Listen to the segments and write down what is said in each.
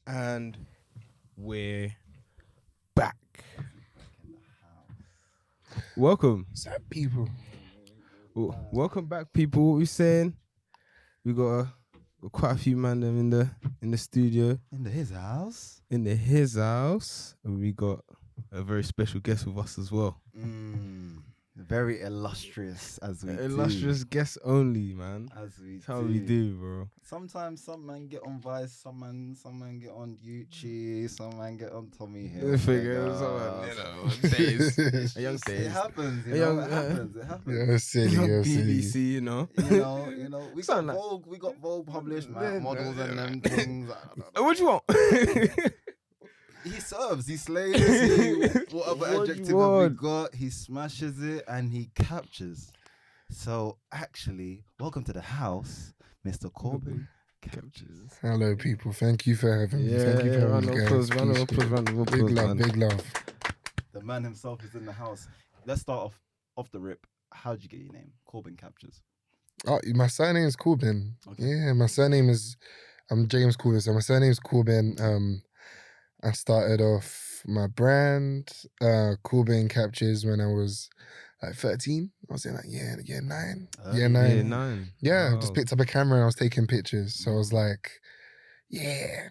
And we're back. Welcome. What's up, people? Welcome back, people. What we saying? We got quite a few man them in the studio. In his house. In his house. And we got a very special guest with us as well. Very illustrious as we Illustrious guest only, man. As we That's how we do, bro. Sometimes some man get on Vice, some man get on YouTube, some man get on Tommy Hill. Days. A young It days. happens, A young- it happens. It happens. You're silly, you're silly. BBC, you know. You know, we got Sound like- Vogue, published, man, models and them things. What you want? He serves, he slays, whatever What you adjective have we want? got, he smashes it and he captures. So actually, welcome to the house, Mr. Corbin. Captures. Hello, people. Thank you for having me. Yeah, Thank you for round having of me, applause, guys. round of Appreciate applause, it. round of Big applause, love, man. big love. The man himself is in the house. Let's start off the rip. How'd you get your name? Corbin Captures. Oh, my surname is Corbin. Okay. Yeah, my surname is I'm James Corbin. So my surname is Corbin. I started off my brand, Corbin Captures, when I was like 13. I was in like year 9. Year 9. Yeah, 9. Yeah, I Wow. just picked up a camera and I was taking pictures. So I was like, yeah.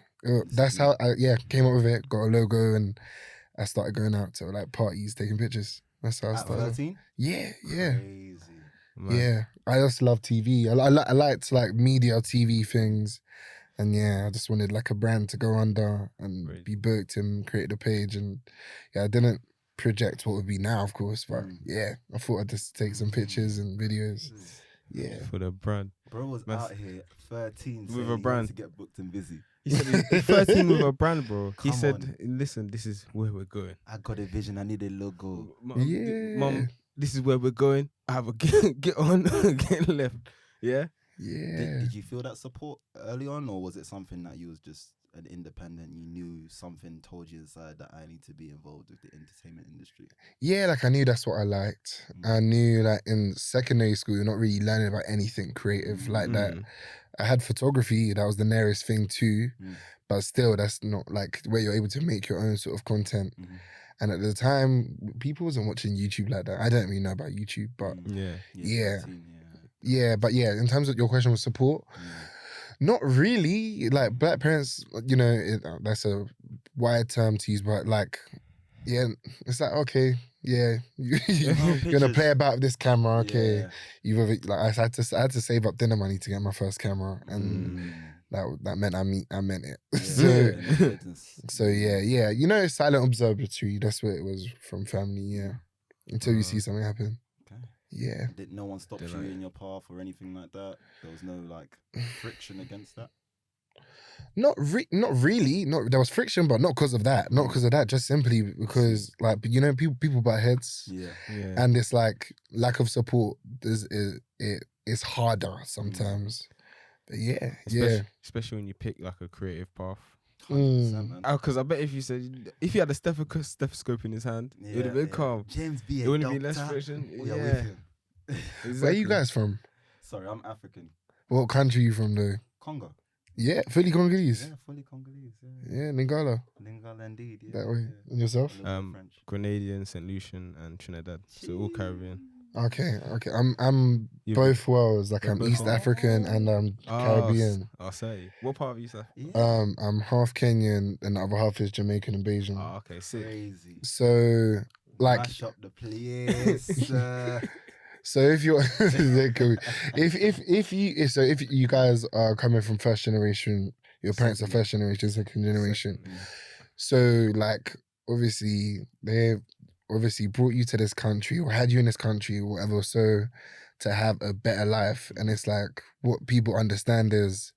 That's how I came up with it, got a logo, and I started going out to like parties, taking pictures. That's how I At started. 13? Yeah. Crazy. Man. Yeah, I just love TV. I liked like media TV things, and yeah, I just wanted like a brand to go under and Right. be booked and create the page. And yeah, I didn't project what would be now, of course, but yeah, I thought I'd just take some pictures and videos. Yeah, For the brand. Bro was Mas- out here 13 With saying a he wants brand. to get booked and busy. He said he's 13 with a brand, bro. He Come said, on. listen, this is where we're going. I got a vision. I need a logo. Yeah. Mom, this is where we're going. I have a get on, get left. Yeah? yeah. Did you feel that support early on, or was it something that you was just an independent? You knew something told you inside that I need to be involved with the entertainment industry. Yeah, like I knew that's what I liked. I knew like in secondary school, you're not really learning about anything creative like that. Mm. I had photography, that was the nearest thing too, but still that's not like where you're able to make your own sort of content. And at the time, people wasn't watching YouTube like that. I don't really know about YouTube, but Yeah. 13, yeah, but yeah, in terms of your question with support, not really. Like black parents, you know, that's a wide term to use, but like, yeah, it's like, okay, yeah, you're gonna pictures. play about with this camera, okay. Yeah. You've like I had to save up dinner money to get my first camera, and that meant I meant it. So yeah, you know, silent observatory. That's what it was from family. Yeah, until you see something happen. Okay. Yeah. Did no one stop you in your path or anything like that? There was no like friction against that. Not really. There was friction, but not because of that. Not because of that. Just simply because, like, you know, people butt heads, Yeah. and it's like lack of support. It's harder sometimes. But yeah, Especially when you pick like a creative path. 100%, man. Because I bet if you had a stethoscope in his hand, it would have been calm. James B. It wouldn't be less friction. We are Yeah. with him. Exactly. Where are you guys from? Sorry, I'm African. What country you from though? Congo. Yeah, fully Congolese. Yeah, fully Congolese. Yeah, Lingala. Lingala indeed. Yeah, That way. yeah. And yourself? A little bit French. Grenadian, St. Lucian, and Trinidad. So all Caribbean. Okay. I'm You- both worlds. Like You're I'm both East from- African and I'm Caribbean. I'll say. What part of East Africa? Yeah. I'm half Kenyan and the other half is Jamaican and Bajan. Oh, okay, sick. Crazy. So like Mash up the place. so if you're if you guys are coming from first generation, your parents are Second. first generation, second generation. So like obviously they obviously brought you to this country or had you in this country or whatever, so to have a better life. And it's like what people understand is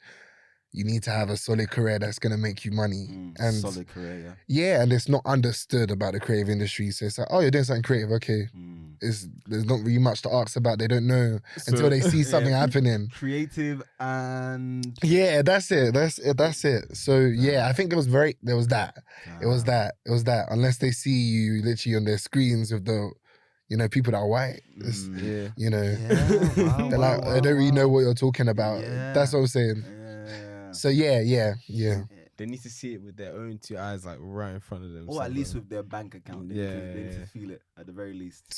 you need to have a solid career that's gonna make you money. And solid career, yeah, and it's not understood about the creative industry. So it's like, oh, you're doing something creative, okay. There's not really much to ask about. They don't know until they see something happening. Creative and Yeah, that's it. That's it. So yeah, I think there was that. It was that. Unless they see you literally on their screens with the, you know, people that are white. It's, Yeah. you know, wow, they're like, I don't really know what you're talking about. Yeah. That's what I'm saying. Yeah. So yeah. They need to see it with their own 2 eyes, like right in front of them. Or at least with their bank account. They need to feel it at the very least.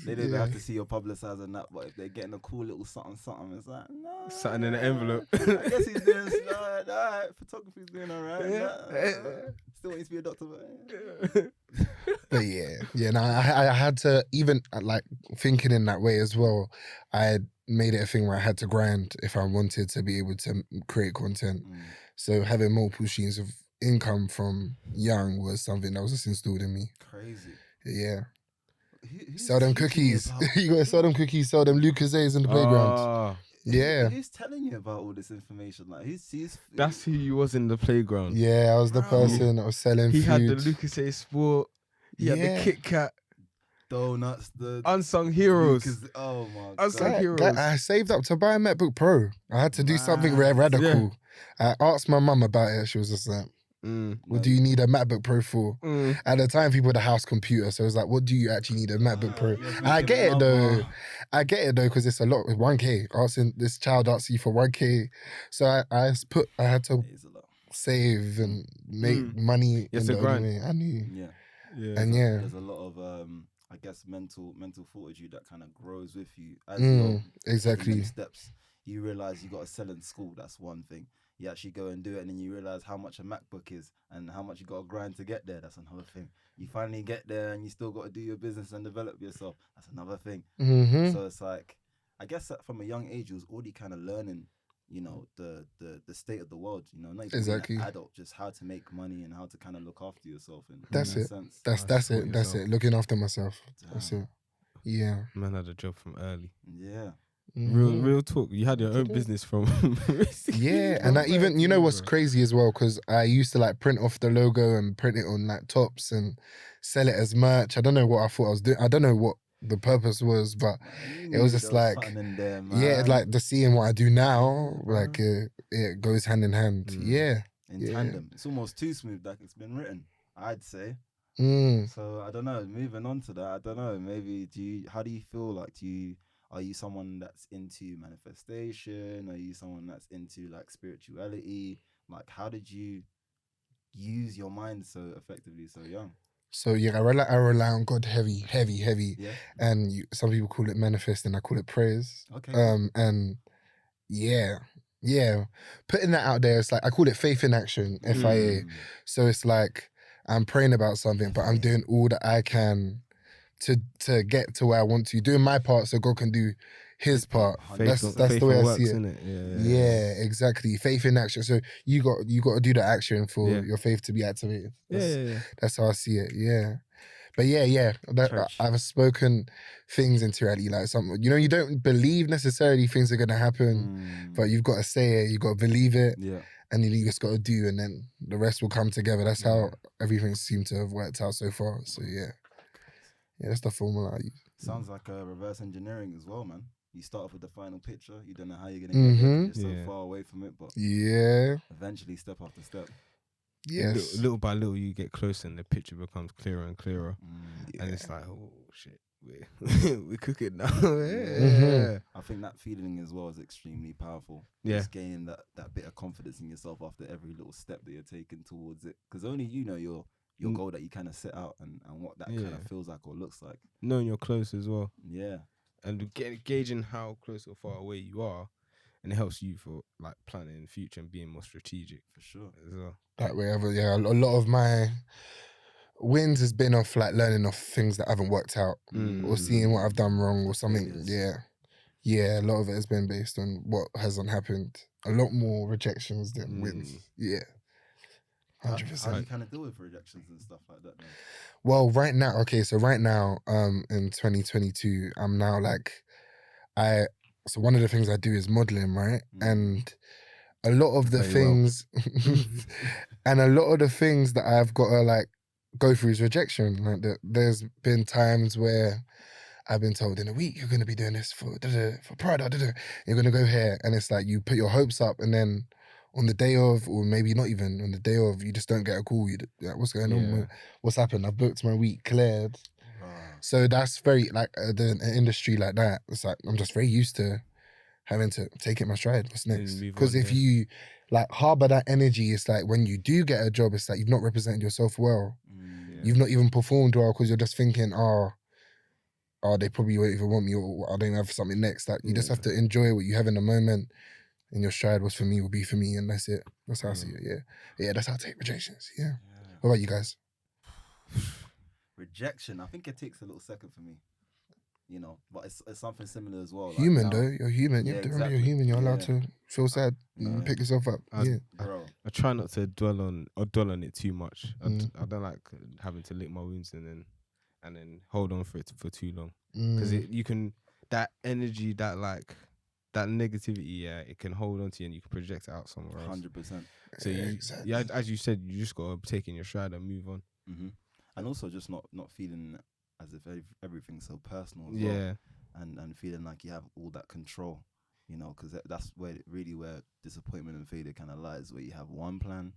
They don't even have to see your publicising that, but if they're getting a cool little something, it's like, no. Something in the envelope. I guess he's doing alright. Photography's doing alright. Still needs to be a doctor, but But no, I had to, even like thinking in that way as well, I had made it a thing where I had to grind if I wanted to be able to create content. So having multiple streams of income from young was something that was just installed in me. Crazy. Yeah. Who's Sell them teaching you cookies. about- You gotta sell them cookies, sell them Lucas's in the playground. Yeah. Who's telling you about all this information? Like, That's who you was in the playground. Yeah, I was the person that was selling He food. had the Lucas A Sport. He had the Kit Kat. donuts, the Unsung heroes. oh my Unsung god. heroes. I saved up to buy a MacBook Pro. I had to do something radical. I asked my mum about it. She was just like, what do you need a MacBook Pro for? At the time, people had a house computer. So it was like, what do you actually need a MacBook Pro? I get it though. I get it though, because it's a lot. 1K. Asking this child asks you for 1K. So I had to save and make money in the only way I knew. And there's a lot of I guess mental fortitude that kind of grows with you as you're exactly taking steps. You realize you got to sell in school. That's one thing. You actually go and do it, and then you realize how much a MacBook is and how much you got to grind to get there. That's another thing. You finally get there, and you still got to do your business and develop yourself. That's another thing. So it's like, I guess that from a young age, you was already kind of learning, you know, the state of the world. You know, not even being an adult, just how to make money and how to kind of look after yourself. In that's that it. sense. That's it. That's it. Looking after myself. That's it. Yeah. Man had a job from early. Yeah. Real talk. You had your own business from. And I even, you know what's crazy as well, because I used to like print off the logo and print it on like tops and sell it as merch. I don't know what I thought I was doing. I don't know what the purpose was, but it was just like, like the seeing what I do now, like it goes hand in hand. In tandem. It's almost too smooth, like it's been written, I'd say. So I don't know. Moving on to that, I don't know. Maybe how do you feel? Like, are you someone that's into manifestation? Are you someone that's into like spirituality? Like, how did you use your mind so effectively so young? So I rely on God heavy. Yeah. And some people call it manifesting. I call it prayers. Okay. And putting that out there, it's like I call it faith in action, FIA. So it's like I'm praying about something, but I'm doing all that I can to get to where I want to, doing my part so God can do his part. That's the way I see it. Yeah, exactly. Faith in action. So you got to do the action for your faith to be activated. That's how I see it. Yeah. But I've spoken things into reality, like something, you know, you don't believe necessarily things are gonna happen, but you've got to say it, you've got to believe it, and then you just got to do, and then the rest will come together. That's how everything seemed to have worked out so far. So that's the formula I use. Sounds like reverse engineering as well, man. You start off with the final picture. You don't know how you're gonna get there. You're so far away from it, but eventually, step after step. Yes. Little by little, you get closer, and the picture becomes clearer and clearer, and it's like, oh shit, we're cooking now. I think that feeling as well is extremely powerful. Just gaining that bit of confidence in yourself after every little step that you're taking towards it, because only you know your goal that you kind of set out and what that kind of feels like or looks like. Knowing you're close as well. Yeah. And gauging how close or far away you are, and it helps you for like planning in the future and being more strategic. For sure. As well. That way, a lot of my wins has been off like learning off things that haven't worked out or seeing what I've done wrong or something. Yeah, a lot of it has been based on what hasn't happened. A lot more rejections than wins. Yeah. 100%. How do you kind of deal with rejections and stuff like that then? Well, right now, in 2022, I'm now like, so one of the things I do is modeling, right? And a lot of the things, and a lot of the things that I've got to like go through is rejection. Like there's been times where I've been told in a week, you're going to be doing this for Prada, you're going to go here. And it's like, you put your hopes up, and then on the day of, or maybe not even on the day of, you just don't get a call. Like, what's going on? What's happened? I've booked my week, cleared. So that's very, like, an industry like that, it's like, I'm just very used to having to take it my stride. What's next? Because if you like harbor that energy. It's like when you do get a job, it's like you've not represented yourself well. You've not even performed well because you're just thinking, oh, they probably won't even want me, or I don't have something next. Like you just have to enjoy what you have in the moment, and your stride was for me will be for me, and that's it. That's how I see it. Yeah, that's how I take rejections. Yeah. What about you guys? Rejection, I think it takes a little second for me. You know, but it's something similar as well. Human like now, though, you're human. You have to remember you're human. You're allowed to feel sad and pick yourself up. Bro. I try not to dwell on it too much. I don't like having to lick my wounds and then hold on for it for too long, because you can, that energy, that negativity, it can hold on to you and you can project it out somewhere else. 100%. So as you said, you just gotta take in your stride and move on. And also just not feeling as if everything's so personal as well. And feeling like you have all that control, you know, because that's where disappointment and failure kind of lies, where you have one plan,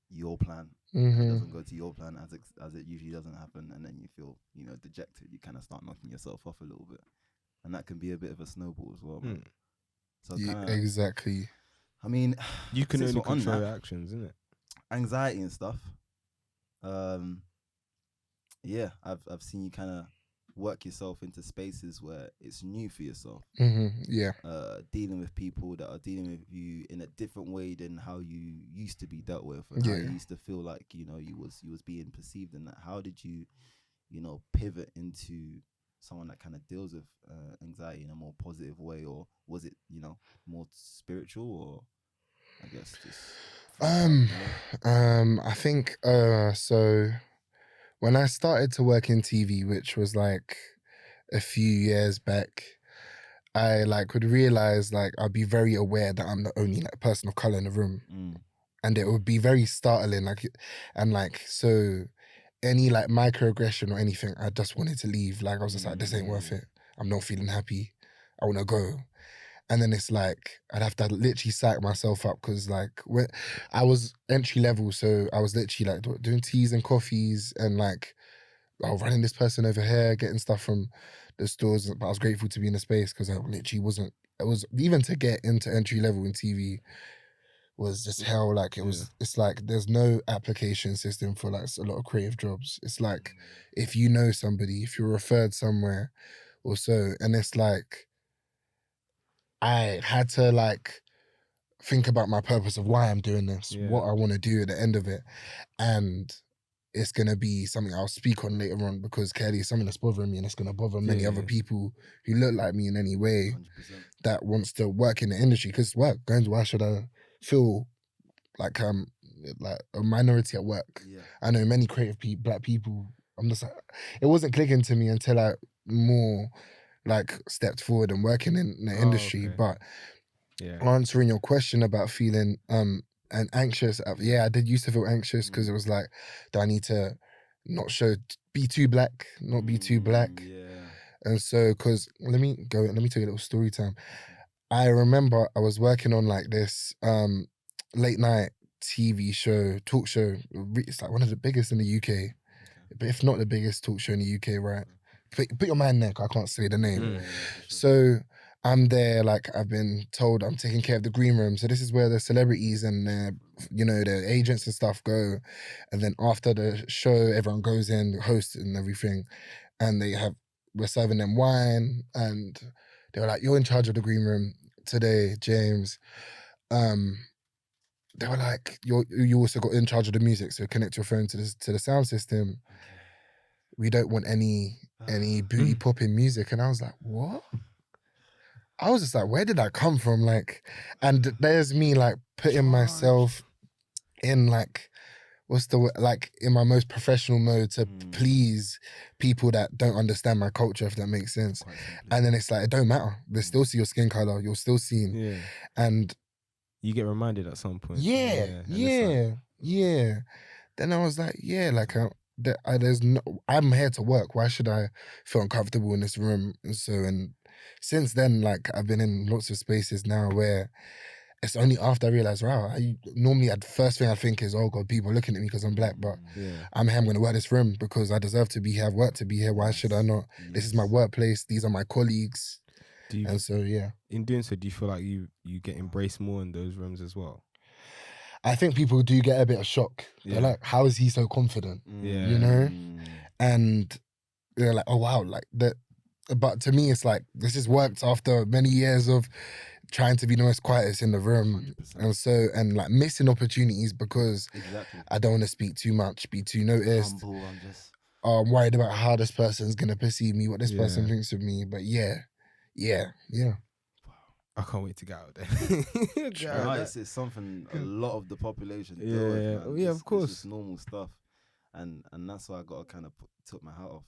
your plan, and it doesn't go to your plan as it usually doesn't happen, and then you feel, you know, dejected. You kind of start knocking yourself off a little bit, and that can be a bit of a snowball as well, man. So exactly. I mean, you can only control your actions, isn't it? Anxiety and stuff. I've seen you kind of work yourself into spaces where it's new for yourself. Dealing with people that are dealing with you in a different way than how you used to be dealt with, and how you used to feel like, you know, you was being perceived in that. How did you, you know, pivot into someone that kind of deals with anxiety in a more positive way, or was it, you know, more spiritual, or I guess just I think so when I started to work in TV, which was like a few years back, I like would realize like I'd be very aware that I'm the only like person of color in the room, and it would be very startling. So any like microaggression or anything, I just wanted to leave. Like I was just like, this ain't worth it. I'm not feeling happy. I want to go. And then it's like I'd have to literally psych myself up, because like I was entry level, so I was literally like doing teas and coffees and like running this person over here, getting stuff from the stores. But I was grateful to be in the space, because I literally wasn't. It was even to get into entry level in TV was just hell. Like it's like there's no application system for like a lot of creative jobs. It's like if you know somebody, if you're referred somewhere or so, and it's like I had to like think about my purpose of why I'm doing this, what I want to do at the end of it, and it's gonna be something I'll speak on later on, because clearly it's something that's bothering me, and it's gonna bother many other people who look like me in any way 100%. that wants to work in the industry. Because why should I feel like I'm like a minority at work? I know many creative black people. I'm just like, it wasn't clicking to me until I more like stepped forward and working in the industry. But answering your question about feeling and anxious, I did used to feel anxious, because it was like, do I need to not be too black, not be too black? And so, because let me tell you a little story time. I remember I was working on like this late night TV show, talk show. It's like one of the biggest in the UK, but if not the biggest talk show in the UK, right? Put your man there, 'cause I can't say the name. So I'm there, like I've been told I'm taking care of the green room. So this is where the celebrities and the agents and stuff go. And then after the show, everyone goes in, the host and everything, and we're serving them wine, and they were like, "You're in charge of the green room today, James." They were like, "You also got in charge of the music, so connect your phone to the sound system. We don't want any booty popping music." And I was like, "What?" I was just like, where did that come from? Like, and there's me like putting myself in like, in my most professional mode to please people that don't understand my culture, if that makes sense. And then it's like, it don't matter. They still see your skin color. You're still seen. And you get reminded at some point. Yeah. Then I was like, I'm here to work. Why should I feel uncomfortable in this room? And since then, like I've been in lots of spaces now where it's only after I realized, wow, normally the first thing I think is, oh God, people are looking at me because I'm black, but I'm here, I'm going to work this room because I deserve to be here, I've worked to be here. Why should I not? This is my workplace. These are my colleagues. In doing so, do you feel like you get embraced more in those rooms as well? I think people do get a bit of shock. They're Yeah. like, how is he so confident? Yeah. You know? Mm. And they're like, oh wow, like that. But to me, it's like, this has worked after many years of trying to be the most quietest in the room. 100%. And like missing opportunities because Exactly. I don't want to speak too much, be too noticed. Humble, I'm just... I'm worried about how this person's going to perceive me, what this person Yeah. thinks of me. But yeah. I can't wait to get out there. Get out No, there. it's something a lot of the population Yeah, deal with, yeah. man. Oh, yeah, of It's course. just normal stuff, and that's why I got to kind of took my hat off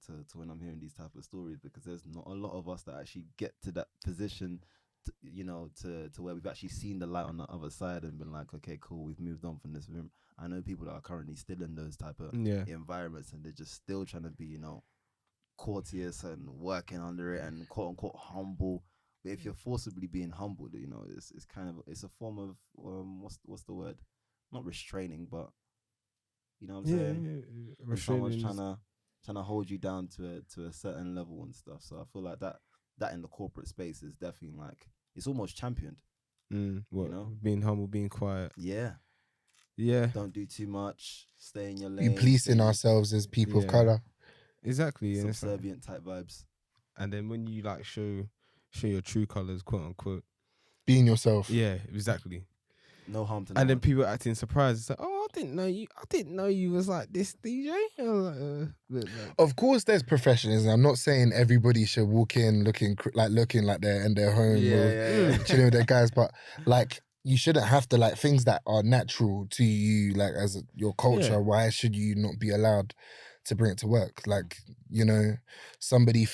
to when I'm hearing these type of stories, because there's not a lot of us that actually get to that position, to where we've actually seen the light on the other side and been like, okay, cool, we've moved on from this room. I know people that are currently still in those type of environments, and they're just still trying to be, courteous and working under it and quote unquote humble. But if you're forcibly being humbled, it's kind of, it's a form of what's the word? Not restraining, but you know what I'm saying? When someone's trying to hold you down to a certain level and stuff. So I feel like that in the corporate space is definitely like, it's almost championed. being humble, being quiet. Yeah. Don't do too much. Stay in your lane. We policing ourselves as people of color. Exactly. Subservient type vibes. And then when you like show your true colors, quote unquote, being yourself. Yeah, exactly. No harm to no And then one. people acting surprised. It's like, oh, I didn't know you was like this, DJ. I was like, Of course, there's professionalism. I'm not saying everybody should walk in looking like they're in their home or chilling with their guys, but like, you shouldn't have to, like, things that are natural to you, like as your culture. Yeah. Why should you not be allowed to bring it to work? Like, somebody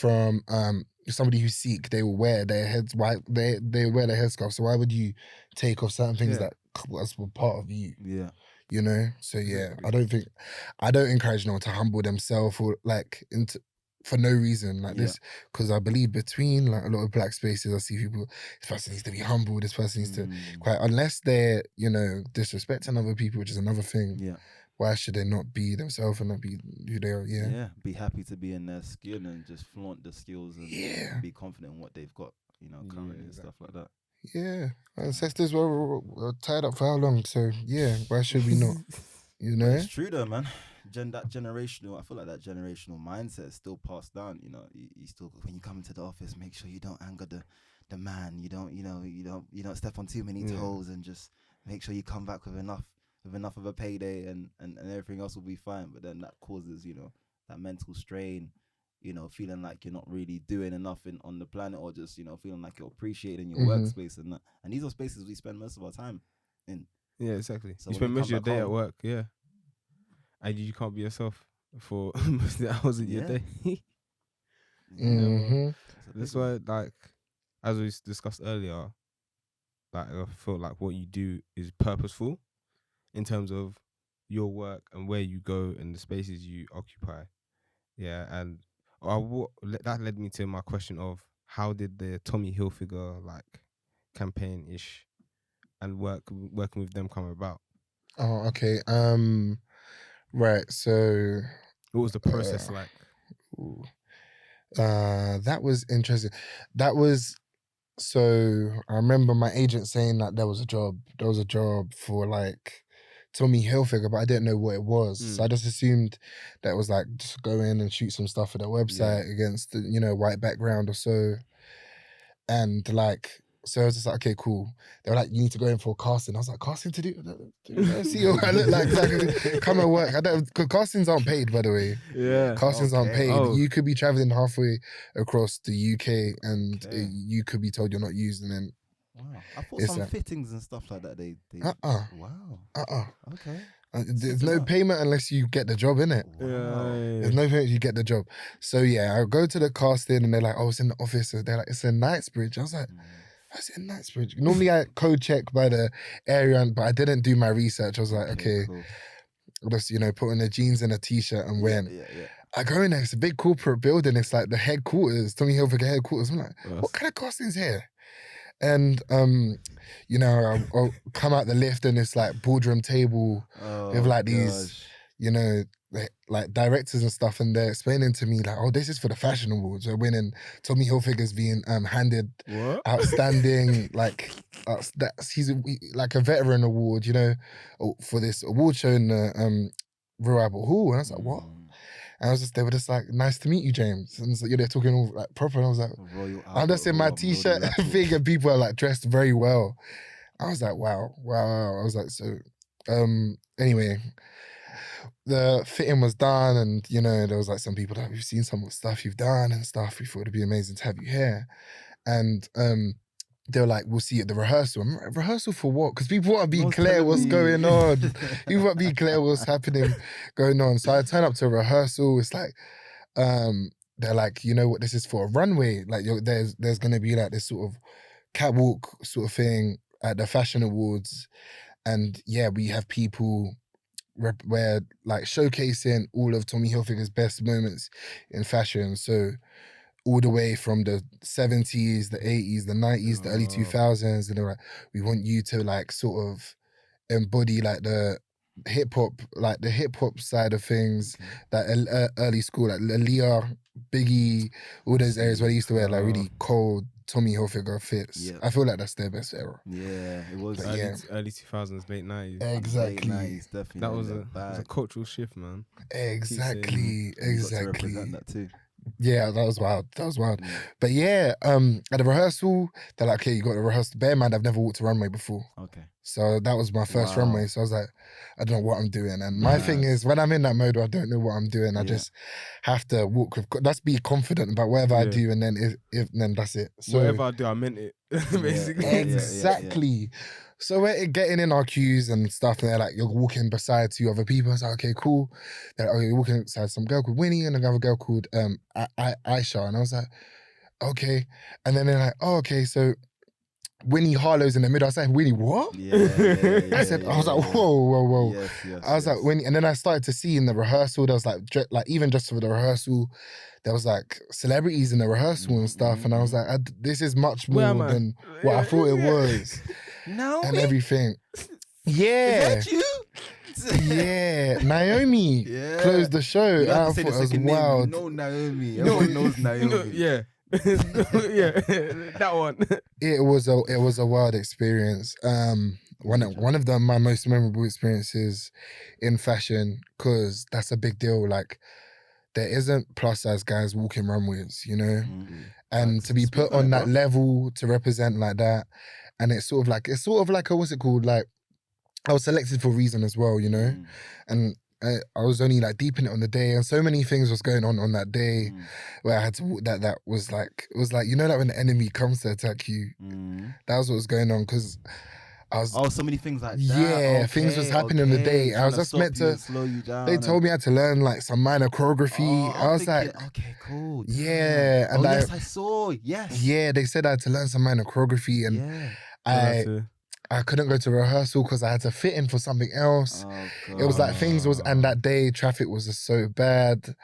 who's Sikh, they will wear their heads. Why they wear their headscarf? So why would you take off certain things that was part of you? Yeah. So yeah, I don't encourage no one to humble themselves or like for no reason like this, because I believe between like a lot of black spaces, I see people, this person needs to be humble, this person needs to quiet, unless they're disrespecting other people, which is another thing. Yeah. Why should they not be themselves and not be who they are? Yeah. Be happy to be in their skin and just flaunt the skills and be confident in what they've got, currently and stuff like that. Yeah, ancestors were tied up for how long? So yeah, why should we not? But it's true though, man. That generational, I feel like that generational mindset is still passed down. You still, when you come into the office, make sure you don't anger the man. You don't step on too many toes, and just make sure you come back with enough of a payday, and everything else will be fine. But then that causes, that mental strain. Feeling like you're not really doing enough on the planet, or just, feeling like you're appreciated in your workspace and that. And these are spaces we spend most of our time in. Yeah, exactly. So you spend most of your day at work, and you can't be yourself for most of the hours of your day. That's why, like, as we discussed earlier, like, I feel like what you do is purposeful in terms of your work and where you go and the spaces you occupy. Yeah, and that led me to my question of how did the Tommy Hilfiger like campaign-ish and working with them come about? Oh, okay. Right. So, what was the process like? That was interesting. So I remember my agent saying that there was a job for like Tommy Hilfiger, but I didn't know what it was. So I just assumed that it was like just go in and shoot some stuff for their website against the, white background or so. And like, so I was just like, okay, cool. They were like, you need to go in for a casting. I was like, casting to do? See what I look like? Like, come and work. Cause castings aren't paid, by the way. Yeah. Castings aren't paid. Oh. You could be traveling halfway across the UK and you could be told you're not used, and then wow. I thought some fittings and stuff like that. They Wow. Okay. There's no payment unless you get the job, innit? Wow. There's no payment, you get the job. So yeah, I go to the casting and they're like, oh, it's in the office. So they're like, it's in Knightsbridge. I was like, that's in Knightsbridge. Normally I code check by the area, but I didn't do my research. I was like, okay, cool. I'll just, put on the jeans and a t-shirt and went. Yeah. I go in there, it's a big corporate building. It's like the headquarters, Tommy Hilfiger headquarters. I'm like, what kind of castings here? And I'll come out the lift and it's like boardroom table with like these, like directors and stuff, and they're explaining to me like, oh, this is for the fashion awards. We're winning. Tommy Hilfiger's being handed outstanding he's like a veteran award, you know, for this award show in the Royal Albert Hall. And I was like, what? And they were just like, nice to meet you, James. And so, they're talking all like proper. And I was like, I'm just in my t-shirt thing, and people are like dressed very well. I was like, wow. I was like, so anyway, the fitting was done, and there was like some people that we've seen some of the stuff you've done and stuff. We thought it'd be amazing to have you here. And they were like, we'll see you at the rehearsal. I'm like, rehearsal for what? Because people want to be clear what's going on. People want to be clear what's happening, going on. So I turn up to a rehearsal. It's like, they're like, you know what, this is for a runway. Like there's going to be like this sort of catwalk sort of thing at the fashion awards. And yeah, we have people where like showcasing all of Tommy Hilfiger's best moments in fashion. So all the way from the 70s, the 80s, the 90s, the early 2000s. And they're like, we want you to like sort of embody like the hip hop side of things, that early school, like Aaliyah, Biggie, all those areas where they used to wear like really cold Tommy Hilfiger fits. I feel like that's their best era. Yeah, it was early 2000s, late 90s. Exactly. Late 90s, definitely. That was a cultural shift, man. Exactly. You got to represent that too. Yeah, that was wild. But yeah, at the rehearsal, they're like, okay, you got to rehearse. Bear in mind, I've never walked a runway before. Okay. So that was my first runway. So I was like, I don't know what I'm doing. And my thing is, when I'm in that mode where I don't know what I'm doing, I just have to walk with, let's be confident about whatever I do. And then if then that's it. So whatever I do, I meant it, basically. Exactly. So we're getting in our queues and stuff, and they're like, you're walking beside two other people. I was like, okay, cool. They're like, okay, you're walking beside some girl called Winnie and another girl called Aisha. And I was like, okay. And then they're like, oh, okay, so Winnie Harlow's in the middle. I said, Winnie, what? I was like, whoa. Yes, I was like, Winnie. And then I started to see in the rehearsal, there was like even just for the rehearsal, there was like celebrities in the rehearsal and stuff. And I was like, this is much more than what I thought it was. No. And everything. Yeah. Is that you? Yeah. Naomi closed the show. I thought it was wild. No, Naomi. Everyone knows Naomi. Yeah. Yeah, that one. It was a wild experience. One of my most memorable experiences in fashion, because that's a big deal. Like, there isn't plus size guys walking runways, and to be put on that level to represent like that, and it's sort of like a, what's it called? Like, I was selected for a reason as well, and I was only like deep in it on the day, and so many things was going on that day where I had to walk that was like, it was like, that when the enemy comes to attack you, that was what was going on, because I was... Oh, so many things like that. Yeah, things was happening on the day. I was just meant to... slow you down. They told me I had to learn like some minor choreography. I was like... Okay, cool. Yeah. And yes, I saw. Yes. Yeah, they said I had to learn some minor choreography, and I couldn't go to rehearsal because I had to fit in for something else. It was like and that day traffic was just so bad.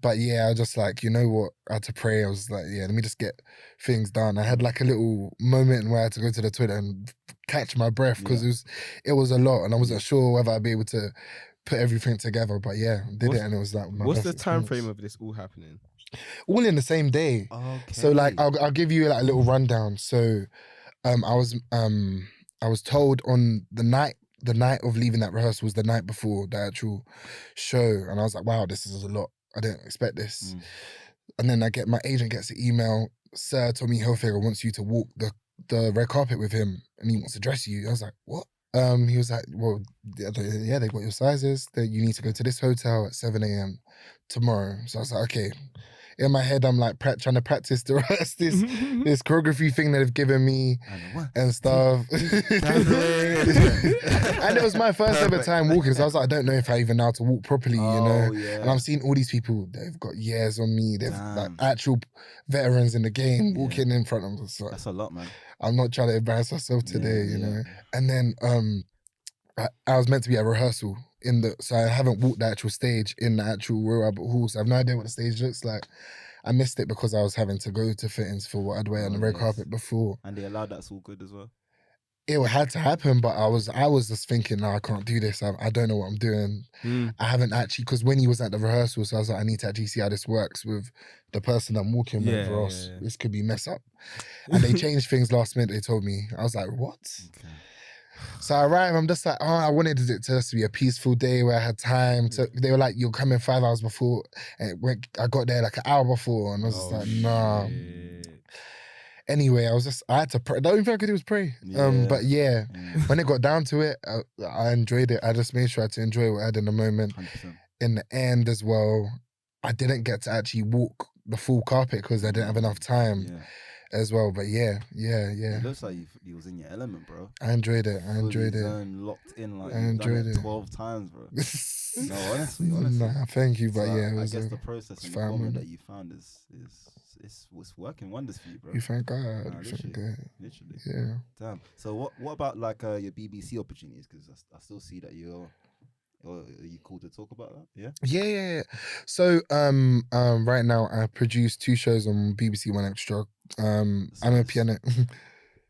But yeah, I was just like, you know what? I had to pray. I was like, yeah, let me just get things done. I had like a little moment where I had to go to the toilet and catch my breath, because it was a lot, and I wasn't sure whether I'd be able to put everything together. But yeah, did it, and it was like my what's best the time experience. frame of this all happening? All in the same day. Okay. So like, I'll give you like a little rundown. So I was told on the night of leaving that rehearsal was the night before the actual show, and I was like, wow, this is a lot. I didn't expect this. And then my agent gets an email, Sir Tommy Hilfiger wants you to walk the red carpet with him, and he wants to dress you. I was like, what? He was like, well, yeah, they got your sizes. You need to go to this hotel at 7 a.m. tomorrow. So I was like, okay. In my head, I'm like trying to practice the rest this choreography thing that they've given me and stuff. And it was my first ever time walking, so I was like, I don't know if I even know how to walk properly, Yeah. And I'm seeing all these people, they've got years on me. They've like actual veterans in the game walking in front of us. Like, that's a lot, man. I'm not trying to embarrass myself today, you know. And then I was meant to be at rehearsal so I haven't walked the actual stage in the actual Royal Albert Hall, so I have no idea what the stage looks like. I missed it because I was having to go to fittings for what I'd wear on the red carpet before. And they allowed that's all good as well? it had to happen, but I was just thinking, no, I can't do this. I don't know what I'm doing. I haven't actually, because when he was at the rehearsals, I was like, I need to actually see how this works with the person I'm walking with, or else this could be mess up. And they changed things last minute. They told me, I was like, what? Okay. So I arrived, I'm just like, oh, I wanted it to just be a peaceful day where I had time to, they were like, you'll come in 5 hours before, and I got there like an hour before, and I was just like, nah. Anyway, I had to pray. The only thing I could do was pray. But yeah, when it got down to it, I enjoyed it. I just made sure I had to enjoy what I had in the moment. 100%. In the end as well, I didn't get to actually walk the full carpet because I didn't have enough time as well. But yeah. It looks like you was in your element, bro. I enjoyed it. I enjoyed it. Locked in, like I you've enjoyed done it it 12 times, bro. No, honestly. Nah, thank you, but So yeah, it I was guess the process and the family. formula that you found it's working wonders for you, bro. You thank God. Nah, You thank God. literally. Yeah. Damn. So what about like your BBC opportunities? Because I still see that are you cool to talk about that? Yeah. Yeah. So right now I produce 2 shows on BBC One Extra. I'm a piano.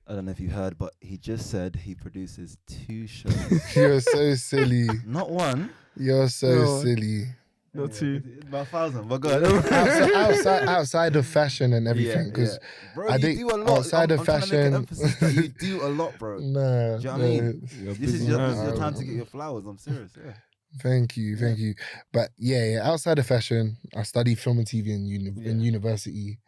I don't know if you heard, but he just said he produces 2 shows. You're so silly. Not one. You're so silly. Not 2. About 1,000. But go ahead. outside of fashion and everything, because bro, I you think do a lot. outside of I'm trying to make fashion, an emphasis that you do a lot, bro. Nah, Do you know what I mean? This is your time to get man. your flowers. I'm serious. Yeah. Thank you. But yeah, outside of fashion, I studied film and TV in university.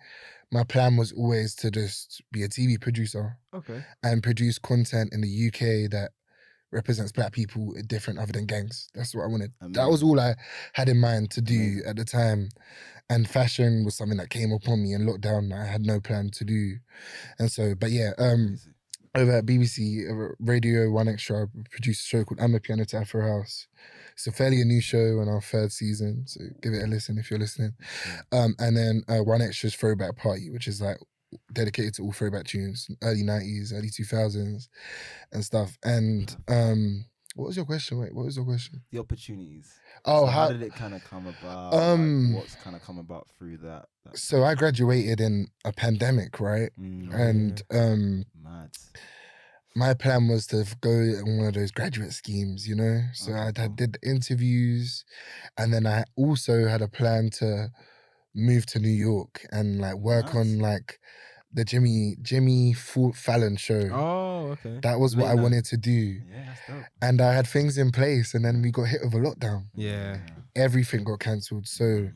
My plan was always to just be a TV producer. Okay. And produce content in the UK that represents Black people different other than gangs. That's what I wanted. Amazing. That was all I had in mind to do at the time. And fashion was something that came upon me in lockdown that I had no plan to do. And so, but yeah, over at BBC Radio 1 Extra, I produced a show called I'm a Piano to Afro House. It's a fairly new show on our 3rd season, so give it a listen if you're listening. And then 1 Extra's Throwback Party, which is like dedicated to all throwback tunes, early 90s, early 2000s and stuff. And what was your question? Wait, what was your question? The opportunities. Oh, so how did it kind of come about? What's kind of come about through that? So I graduated in a pandemic, right? And mad. My plan was to go on one of those graduate schemes, you know? So I did interviews, and then I also had a plan to move to New York and like work on like the Jimmy Fallon show. Oh, okay. That was what I wanted to do. Yeah, that's dope. And I had things in place, and then we got hit with a lockdown. Yeah. Everything got cancelled. So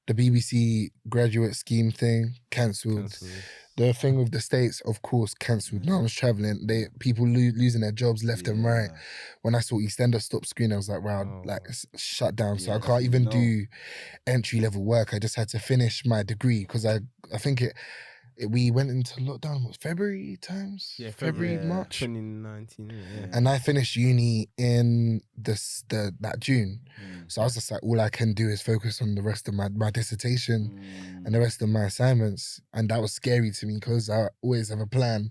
the BBC graduate scheme thing cancelled. The thing with the States, of course, cancelled. No one's traveling. People losing their jobs left and right. When I saw EastEnders stop screening, I was like, wow, like it's shut down. So I can't even do entry level work. I just had to finish my degree because I think we went into lockdown, what, February times? Yeah, February, March? 2019, yeah. And I finished uni in that June. So I was just like, all I can do is focus on the rest of my dissertation and the rest of my assignments. And that was scary to me because I always have a plan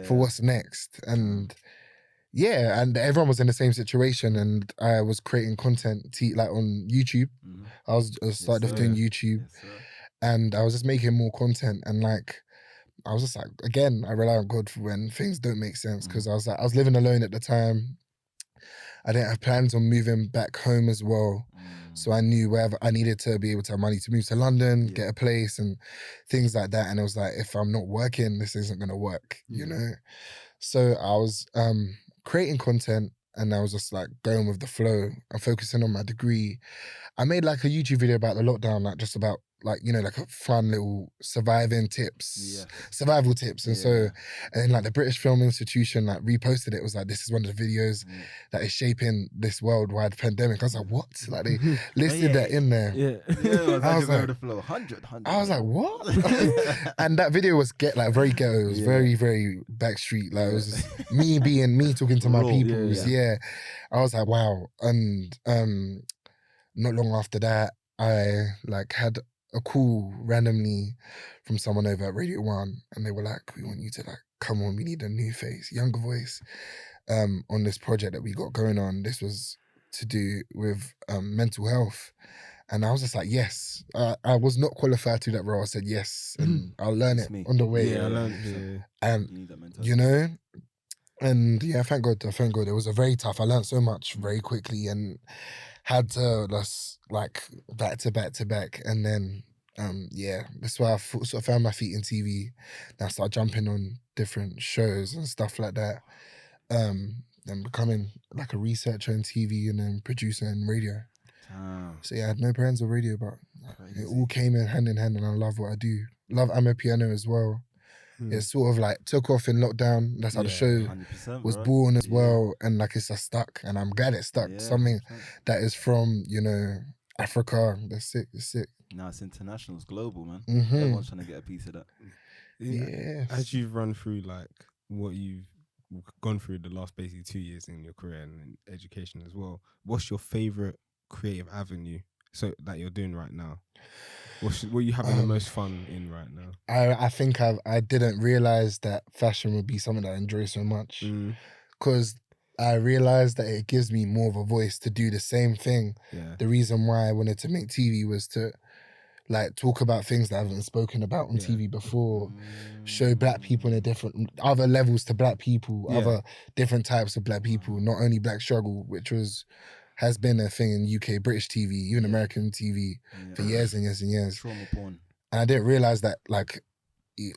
for what's next. And yeah, and everyone was in the same situation, and I was creating content like on YouTube. I started off doing YouTube, and I was just making more content, and like I was just like, again, I rely on God for when things don't make sense, because I was living alone at the time. I didn't have plans on moving back home as well. So I knew wherever I needed to be able to have money to move to London, get a place and things like that. And it was like, if I'm not working, this isn't going to work, you know? So I was creating content, and I was just like going with the flow and focusing on my degree. I made like a YouTube video about the lockdown, like just about like, you know, like a fun little survival tips. And so, and then like the British Film Institution like reposted it. It was like, this is one of the videos that is shaping this worldwide pandemic. I was like, what? Like they listed that in there. I was like, the flow. 100. I was like, what? And that video was very ghetto. It was very, very backstreet. Like it was just me talking to my people. I was like, wow. And not long after that, I like had a call randomly from someone over at Radio 1, and they were like, we want you to like come on, we need a new face, younger voice on this project that we got going on. This was to do with mental health. And I was just like, yes. I was not qualified to that role. I said yes, and I'll learn it on the way. I learned. And you know, And yeah, thank God. It was a very tough. I learned so much very quickly and had to just like back to back to back. And then yeah, that's why I sort of found my feet in TV. Then I started jumping on different shows and stuff like that. And becoming like a researcher in TV and then producer in radio. Damn. So yeah, I had no brands or radio, but Crazy. it all came in hand, and I love what I do. Love I'm a piano as well. It sort of like took off in lockdown. That's how the show 100%, was bro. born as well, and like it's just stuck, and I'm glad it stuck. Yeah, Something 100%. that is from Africa. That's sick. It's sick. Now it's international, it's global, man. Mhm. Everyone's trying to get a piece of that. Yeah. As you've run through like what you've gone through the last basically 2 years in your career and in education as well, what's your favorite creative avenue that you're doing right now? What are you having the most fun in right now? I think I didn't realize that fashion would be something that I enjoy so much, because I realized that it gives me more of a voice to do the same thing. Yeah. The reason why I wanted to make TV was to like talk about things that I haven't spoken about on TV before, show black people in other levels to black people, other different types of black people, not only black struggle, which has been a thing in UK, British TV, even American TV for years and years and years. Trauma porn. And I didn't realize that like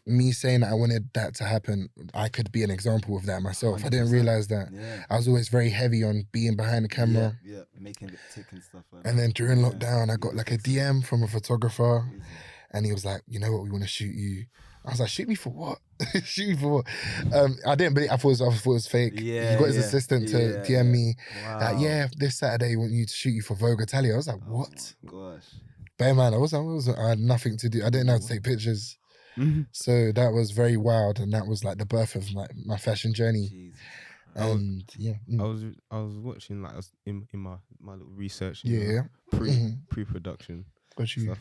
me saying that I wanted that to happen, I could be an example of that myself. 100%. I didn't realize that. Yeah. I was always very heavy on being behind the camera. Yeah, making it tick and stuff like And that. then during lockdown, I got like a DM from a photographer, and he was like, "You know what? We want to shoot you." I was like, "Shoot me for what? Shoot me for what?" I didn't believe. I thought it was fake. Yeah, he got his assistant to DM me. Wow. This Saturday, we want you to shoot you for Vogue Italia. I was like, "What?" Oh gosh. But man, I had nothing to do. I didn't know how to take pictures. So that was very wild, and that was like the birth of my fashion journey. Jesus. And I was watching, like I was in my little research. Pre-production Got you. stuff.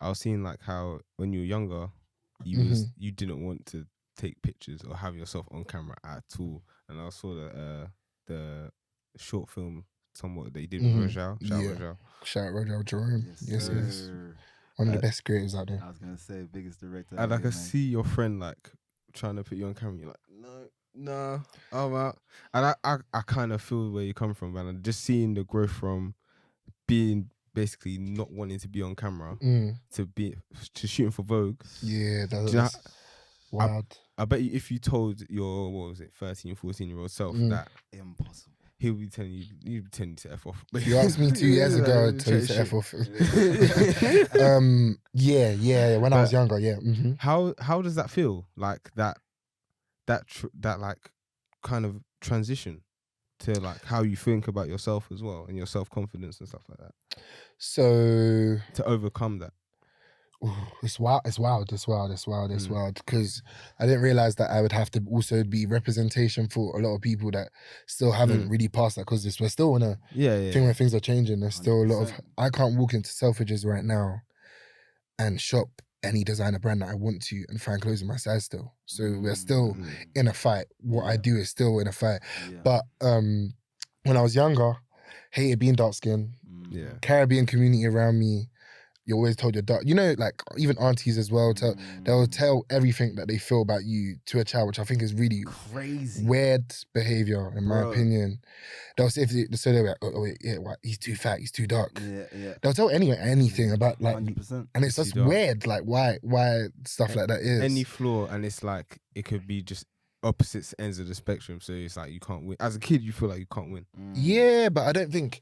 I was seeing like how when you were younger, you didn't want to take pictures or have yourself on camera at all. And I saw the short film somewhat that you did with Rojal. Shout out Rojal Jerome. Yes. One of the best creators out there. I was gonna say biggest director. And I could see your friend like trying to put you on camera. You're like, no, I'm out. And I kind of feel where you come from, man. And just seeing the growth from being basically not wanting to be on camera to shooting for Vogue. Yeah, that's wild. I bet you if you told your 13, 14-year-old self that impossible. He'll be telling you to F off. If you asked me 2 years ago, I'd tell you to F off. Yeah. When I was younger, yeah. Mm-hmm. How does that feel? Like that like kind of transition to like how you think about yourself as well and your self-confidence and stuff like that. So to overcome that. It's wild because I didn't realize that I would have to also be representation for a lot of people that still haven't really passed that, because we're still in a thing where things are changing. There's still a lot of, I can't walk into Selfridges right now and shop any designer brand that I want to and find clothes in my size still. So we're still in a fight. What I do is still in a fight. But when I was younger, hated being dark skinned. Caribbean community around me, you're always told you're dark. You know, like even aunties as well, they'll tell everything that they feel about you to a child, which I think is really crazy, weird behavior in my opinion. They'll say, so they'll be like, oh wait, yeah, what? He's too fat, he's too dark. Yeah. They'll tell anything about like, 100%. And it's just weird, like why stuff like that is. Any flaw, and it's like, it could be just opposite ends of the spectrum. So it's like you can't win. As a kid, you feel like you can't win. Yeah, but I don't think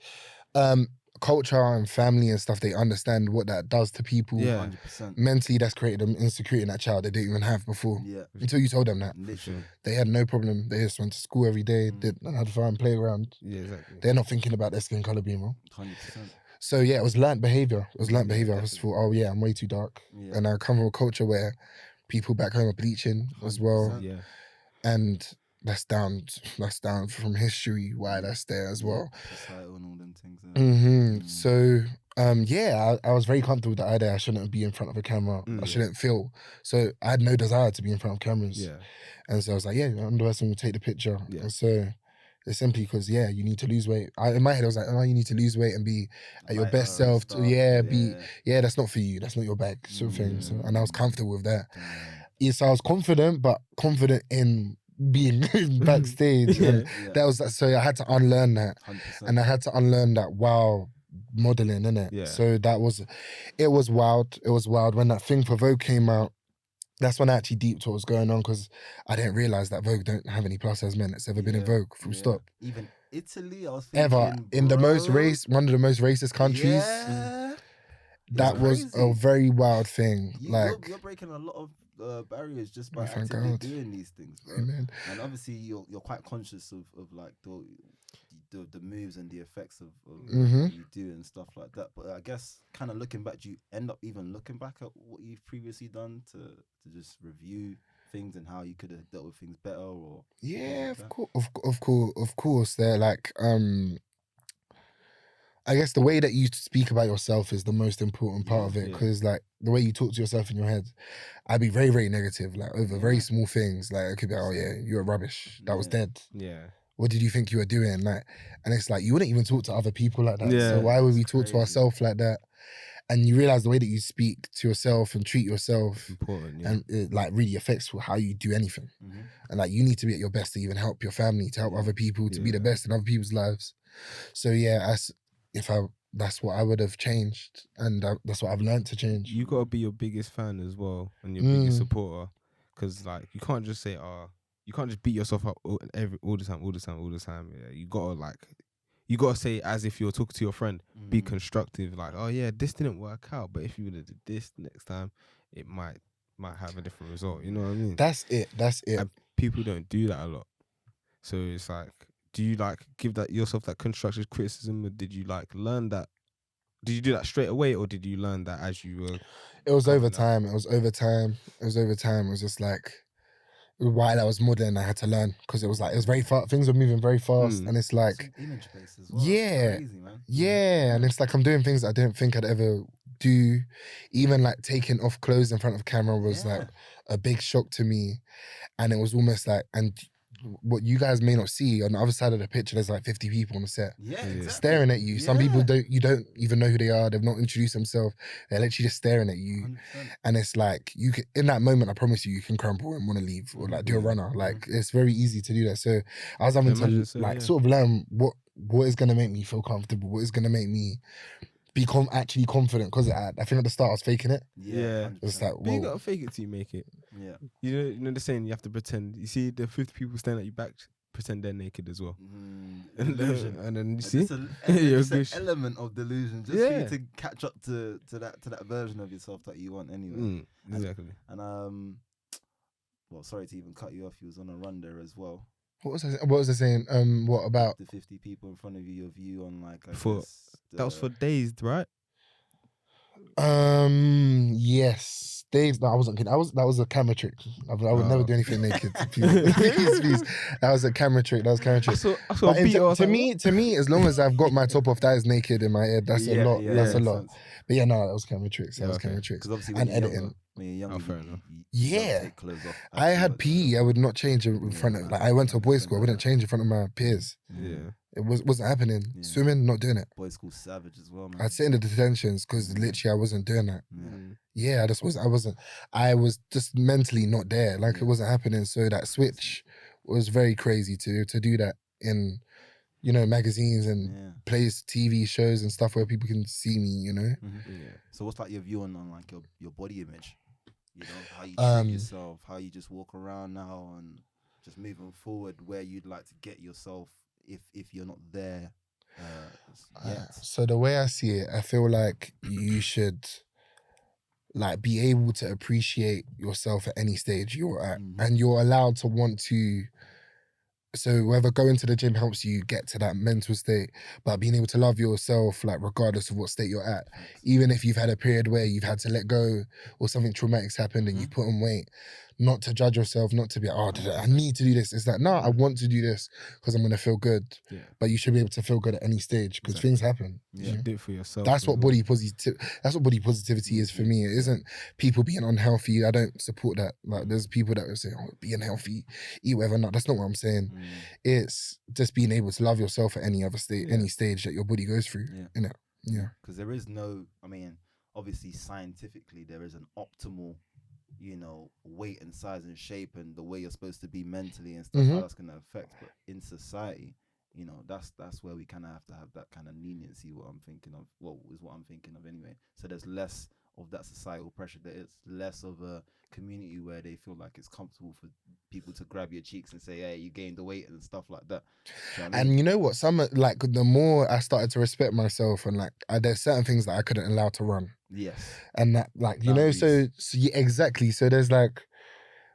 culture and family and stuff, they understand what that does to people. 100%. Mentally, that's created an insecurity in that child they didn't even have before. Until you told them that. Literally. They had no problem. They just went to school every day, did had fun, play around. Yeah, exactly. They're not thinking about their skin color being wrong. 100%. So yeah, it was learnt behavior. I just thought, oh yeah, I'm way too dark. And I come from a culture where people back home are bleaching as well. Yeah. And that's down from history why that's there as well. Societal and all them things. So I was very comfortable with the idea I shouldn't be in front of a camera. I shouldn't feel. So I had no desire to be in front of cameras. Yeah. And so I was like, yeah, I'm the person who will take the picture. Yeah. And so it's simply because, you need to lose weight. In my head, I was like, oh, you need to lose weight and be at your best self. That's not for you. That's not your bag, sort of thing. So, and I was comfortable with that. So I was confident, but confident in being backstage, Yeah. and that was so I had to unlearn that, 100%. and I had to unlearn that while modeling, innit? Yeah. So it was wild. It was wild when that thing for Vogue came out. That's when I actually deeped what was going on, because I didn't realize that Vogue don't have any plus size men that's ever been in Vogue. Full stop. Even Italy, I was thinking, Ever in the most one of the most racist countries. Yeah. That was a crazy. very wild thing. You're breaking a lot of barriers just by thank actively God. doing these things, bro. Amen. And obviously you're quite conscious of like the moves and the effects of what you do and stuff like that. But I guess kind of looking back, do you end up even looking back at what you've previously done to just review things and how you could have dealt with things better? Or yeah, of course. They're like I guess the way that you speak about yourself is the most important part of it, because like the way you talk to yourself in your head, I'd be very, very negative, like over very small things. Like it could be, oh yeah, you're rubbish. That was dead. Yeah. What did you think you were doing? Like, and it's like you wouldn't even talk to other people like that. Yeah. So why would we talk to ourselves like that? And you realize the way that you speak to yourself and treat yourself, important, and it like really affects how you do anything. And like you need to be at your best to even help your family, to help other people, to be the best in other people's lives. So yeah, that's what I would have changed, and that's what I've learned to change. You gotta be your biggest fan as well, and your biggest supporter, because like you can't just say, you can't just beat yourself up all the time. Yeah, you gotta say as if you're talking to your friend. Be constructive, like, oh yeah, this didn't work out, but if you would have did this next time, it might have a different result. You know what I mean? That's it. And people don't do that a lot, so it's like, do you like give yourself that constructive criticism, or did you like learn that? Did you do that straight away, or did you learn that as you were? It was over time. It was over time. It was just like while I was modeling, I had to learn, because it was very fast. Things were moving very fast, and it's like image based as well. Yeah, crazy, man. Yeah, and it's like I'm doing things I didn't think I'd ever do. Even like taking off clothes in front of camera was like a big shock to me, and it was almost like, and what you guys may not see, on the other side of the picture, there's like 50 people on the set staring at you. Some people you don't even know who they are. They've not introduced themselves. They're literally just staring at you. 100%. And it's like, you can, in that moment, I promise you can crumble and want to leave, or like do a runner. Like it's very easy to do that. So I was having to sort of learn what is going to make me feel comfortable, what is going to make me be actually confident, because I think at the start I was faking it. Yeah. It's like, but you gotta fake it till you make it. Yeah. You know the saying, you have to pretend. You see the 50 people staring at you back, pretend they're naked as well. Delusion. And then you see, it's an element of delusion, just for you to catch up to that version of yourself that you want anyway. Exactly. And well, sorry to even cut you off. You was on a run there as well. What was I saying? What about the 50 people in front of you? Your view on like that was for Dazed, right? Yes. Dave, no, I wasn't kidding. That was a camera trick. I would never do anything naked. Please. That was a camera trick. To me, as long as I've got my top off, that is naked in my head. That's a lot. That's a lot. But yeah, no, that was camera tricks. That was camera tricks. Because obviously, and editing. When you're younger, yeah. take clothes off. I had PE. I would not change in front of. Like, I went to a boys' school. I wouldn't change in front of my peers. Yeah. It wasn't happening. Swimming, not doing it. Boys' school savage as well, man. I'd sit in the detentions because literally I wasn't doing that. Yeah, I was just mentally not there. Like it wasn't happening. So that switch was very crazy to do that in, magazines and plays, TV shows and stuff where people can see me, So what's like your view on like your body image? How you treat yourself, how you just walk around now, and just moving forward, where you'd like to get yourself if you're not there yet. So the way I see it, I feel like you should like be able to appreciate yourself at any stage you're at, and you're allowed to want to. So whether going to the gym helps you get to that mental state, but being able to love yourself, like regardless of what state you're at, even if you've had a period where you've had to let go or something traumatic's happened and you put on weight, not to judge yourself, not to be, I need to do this. It's like, no, I want to do this because I'm going to feel good. Yeah. But you should be able to feel good at any stage because things happen. You should do it for yourself. That's what body positivity is for me. It isn't people being unhealthy. I don't support that. Like there's people that will say, be unhealthy, eat whatever. No, that's not what I'm saying. It's just being able to love yourself at any other state, any stage that your body goes through. Yeah. Because there is no, obviously scientifically there is an optimal you know, weight and size and shape and the way you're supposed to be mentally and stuff, how that's gonna affect. But in society, you know, that's where we kind of have to have that kind of leniency. What I'm thinking of, what is what I'm thinking of anyway. So there's less of that societal pressure. There is less of a community where they feel like it's comfortable for people to grab your cheeks and say, "Hey, you gained the weight" and stuff like that. Do you know what I mean? And you know what? Some like the more I started to respect myself, and like there's certain things that I couldn't allow to run, Yes. and that like you know, Boundaries. so yeah, exactly. So there's like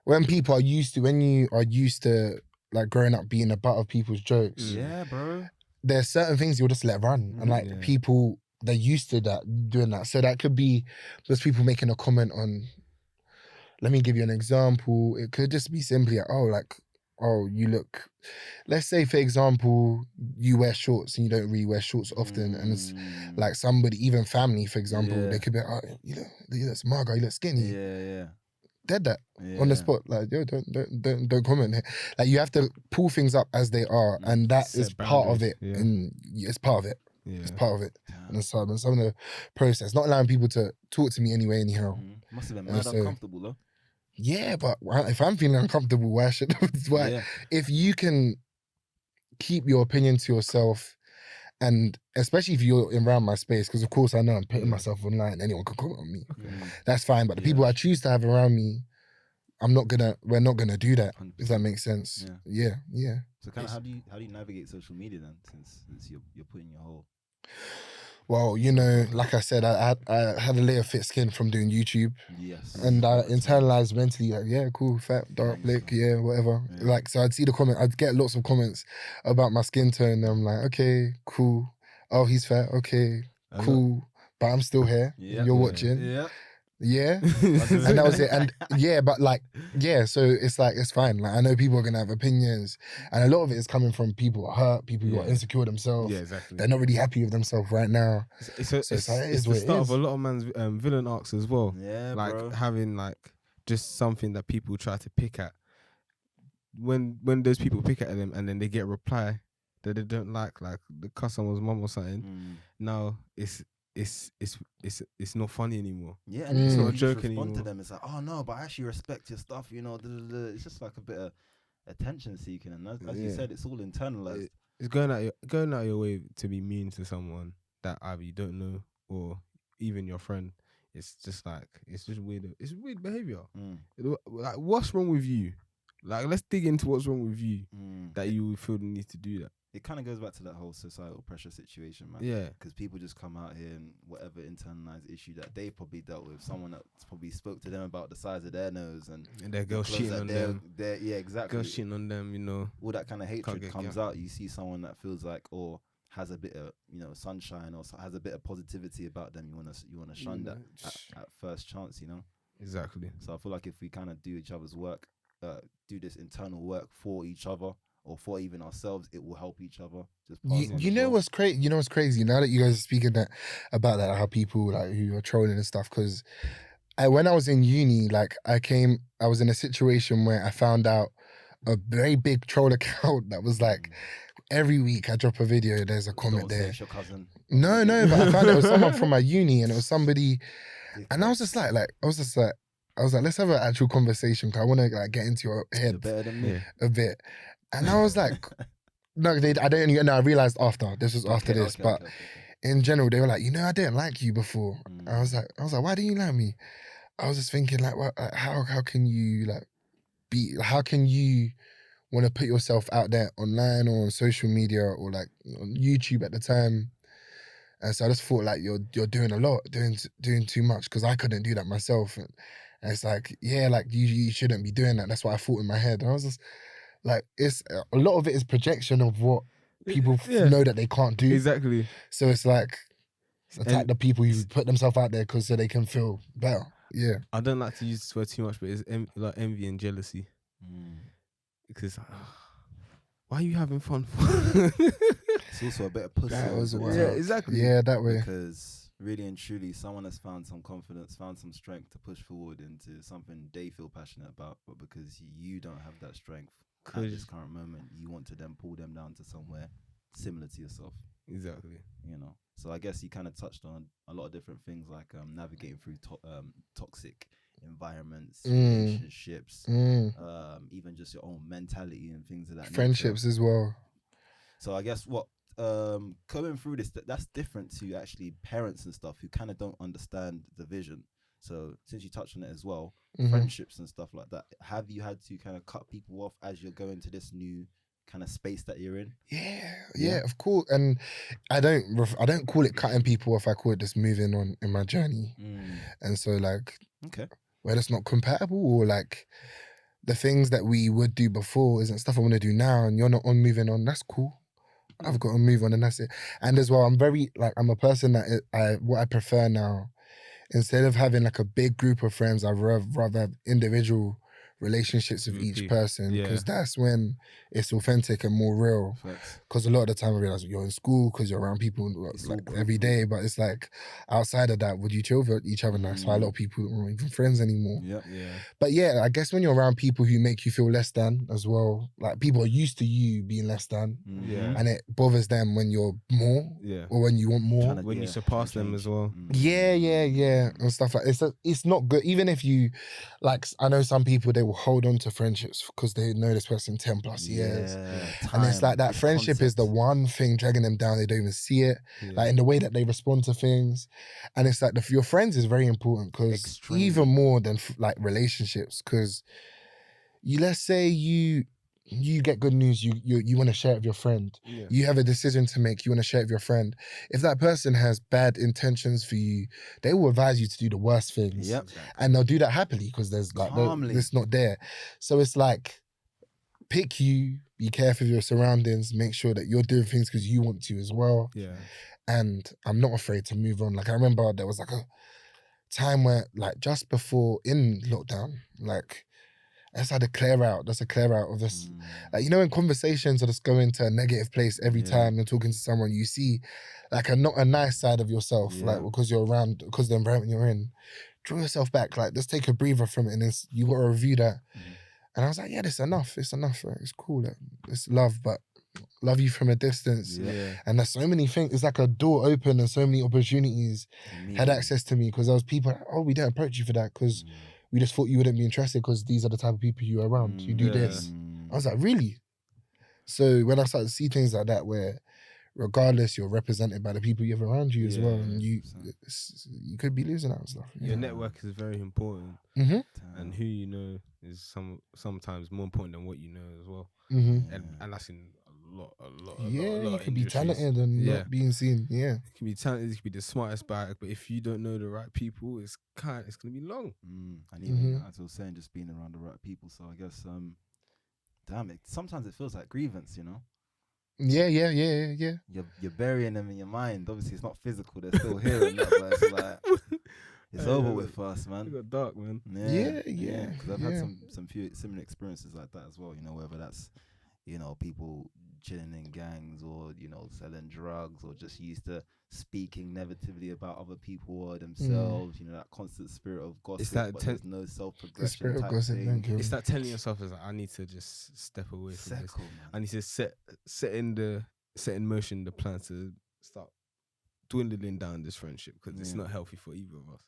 when people are used to, when you are used to like growing up being the butt of people's jokes, Yeah, bro. there's certain things you'll just let run, and like Yeah. people they're used to that doing that. So that could be just people making a comment on. Let me give you an example. It could just be simply oh like oh you look. Let's say for example you wear shorts and you don't really wear shorts often, and it's like somebody even family for example they could be oh you look smart guy, you look skinny. Yeah. Dead that on the spot, like yo, don't comment here. Like you have to pull things up as they are, and that Set is part of boundaries, it. yeah. And it's part of it. Yeah. It's part of it. And some of the process, not allowing people to talk to me anyway. Anyhow, Must have been And mad so- uncomfortable though. yeah, but if I'm feeling uncomfortable, why should why? Yeah. If you can keep your opinion to yourself, and especially if you're around my space, because of course I know I'm putting myself online, anyone can comment on me. That's fine, but the people I choose to have around me, we're not gonna do that. 100%. If that makes sense. Yeah. So kind of how do you navigate social media then, since you're putting your whole Well, you know, like I said, I had a layer of thick skin from doing YouTube, and I internalized mentally like, yeah, cool, fat, dark, black, yeah, whatever. Like, so I'd see the comment, I'd get lots of comments about my skin tone, and I'm like, okay, cool. Oh, he's fat, okay, cool, but I'm still here. You're watching. Yeah, and that was it. And yeah, but like, yeah, so it's like, it's fine. Like, I know people are gonna have opinions, and a lot of it is coming from people who are hurt, people who are insecure themselves. Yeah, exactly. They're not really happy with themselves right now. It's the start of a lot of man's villain arcs as well. Yeah, like bro. having like just something that people try to pick at. When those people pick at them and then they get a reply that they don't like the cuss someone's mum or something. Now it's not funny anymore. Yeah, and it's not a you joke just respond anymore. to them. It's like, oh no, but I actually respect your stuff. You know, it's just like a bit of attention seeking, and as you said, it's all internalized. It's going out your way to be mean to someone that either you don't know or even your friend. It's just like it's just weird. It's weird behavior. Like, what's wrong with you? Like, let's dig into what's wrong with you that you feel the need to do that. It kind of goes back to that whole societal pressure situation, man. Yeah. Because people just come out here and whatever internalized issue that they probably dealt with, someone that probably spoke to them about the size of their nose and their girl cheating on them. Yeah, exactly. Girl cheating on them, you know. All that kind of hatred comes out. You see someone that feels like, or has a bit of, you know, sunshine, or has a bit of positivity about them. You wanna shun that at first chance, you know. Exactly. So I feel like if we kind of do each other's work, do this internal work for each other, or for even ourselves, it will help each other. Just you know what's crazy? You know what's crazy? Now that you guys are speaking about that, how people like who are trolling and stuff, because when I was in uni, like I was in a situation where I found out a very big troll account that was like every week I drop a video, there's a comment there. It's your cousin. No, but I found it was someone from my uni, and it was somebody, and I was like, let's have an actual conversation, because I want to like get into your head a bit. And I was like, no, I realized after, this was after this, but in general, they were like, you know, I didn't like you before. I was like, why didn't you like me? I was just thinking like, how can you like how can you want to put yourself out there online or on social media or like on YouTube at the time? And so I just thought like, you're doing a lot, doing too much, because I couldn't do that myself. And it's like, yeah, like you shouldn't be doing that. That's what I thought in my head. And I was just, like, it's a lot of it is projection of what people know that they can't do. Exactly. So it's like attack the people who put themselves out there so they can feel better. Yeah. I don't like to use this word too much, but it's like envy and jealousy. Because why are you having fun for? It's also a bit of pussy. Yeah, exactly. Yeah, that way. Because really and truly, someone has found some confidence, found some strength to push forward into something they feel passionate about, but because you don't have that strength at this current moment, you want to then pull them down to somewhere similar to yourself. Exactly. You know, so I guess you kind of touched on a lot of different things, like navigating through toxic environments, Mm. relationships, Mm. even just your own mentality and things of that Friendships nature. as well. So I guess what going through this, that's different to actually parents and stuff who kind of don't understand the vision. So since you touched on it as well, friendships and stuff like that, have you had to kind of cut people off as you're going to this new kind of space that you're in? Yeah, of course. And I don't call it cutting people off. I call it just moving on in my journey. And so like, okay, where it's not compatible, or like the things that we would do before isn't stuff I want to do now, and you're not on moving on, that's cool. I've got to move on, and that's it. And as well, I'm a person that what I prefer now, instead of having like a big group of friends, I'd rather have individual relationships with each person, because that's when it's authentic and more real. Because a lot of the time I realize you're in school because you're around people like every day, but it's like outside of that, would you chill with each other? And that's why a lot of people aren't even friends anymore. But yeah, I guess when you're around people who make you feel less than as well, like people are used to you being less than, and it bothers them when you're more, or when you want more, when you surpass them as well. And stuff like it's not good. Even if you, like, I know some people, they will hold on to friendships because they know this person 10 plus years, and it's like that friendship is the one thing dragging them down. They don't even see it, like in the way that they respond to things. And it's like your friends is very important, because even more than like relationships, because let's say you get good news, you want to share it with your friend. You have a decision to make, you want to share it with your friend. If that person has bad intentions for you, they will advise you to do the worst things. And they'll do that happily, because there's like it's not there. So it's like, pick you, be careful of your surroundings, make sure that you're doing things because you want to as well. And I'm not afraid to move on. Like, I remember there was like a time where, like, just before in lockdown, like, that's had a clear out. That's a clear out of this. Like, you know, in conversations are just going to a negative place every time you're talking to someone, you see like not a nice side of yourself, like, because you're around, because the environment you're in. Draw yourself back, like, just take a breather from it, and then you got to review that. And I was like, yeah, this enough. It's enough. Like, it's cool. Like, it's love, but love you from a distance. And there's so many things. It's like a door open, and so many opportunities had access to me, because there was people like, oh, we didn't approach you for that because we just thought you wouldn't be interested because these are the type of people you're around. You do this. I was like, really? So when I started to see things like that, where regardless, you're represented by the people you have around you as well, and you could be losing out and stuff. Your network is very important, and who you know is sometimes more important than what you know as well. And that's in a lot. You could be talented and not being seen. You can be talented, you can be the smartest bag, but if you don't know the right people, it's gonna be long. And even as I was saying, just being around the right people. So I guess, damn it, sometimes it feels like grievance, you know. Yeah. You're burying them in your mind. Obviously, it's not physical; they're still here, and that, but it's like it's over with for us, man. It got dark, man. Yeah. Because I've had some few similar experiences like that as well. You know, whether that's, you know, people chilling in gangs, or, you know, selling drugs, or just used to speaking negatively about other people or themselves. You know, that constant spirit of gossip, but there's no self-progression type thing. It's that telling yourself, is like, I need to just step away from this. Man. I need to set in motion the plan to start dwindling down this friendship, because it's not healthy for either of us.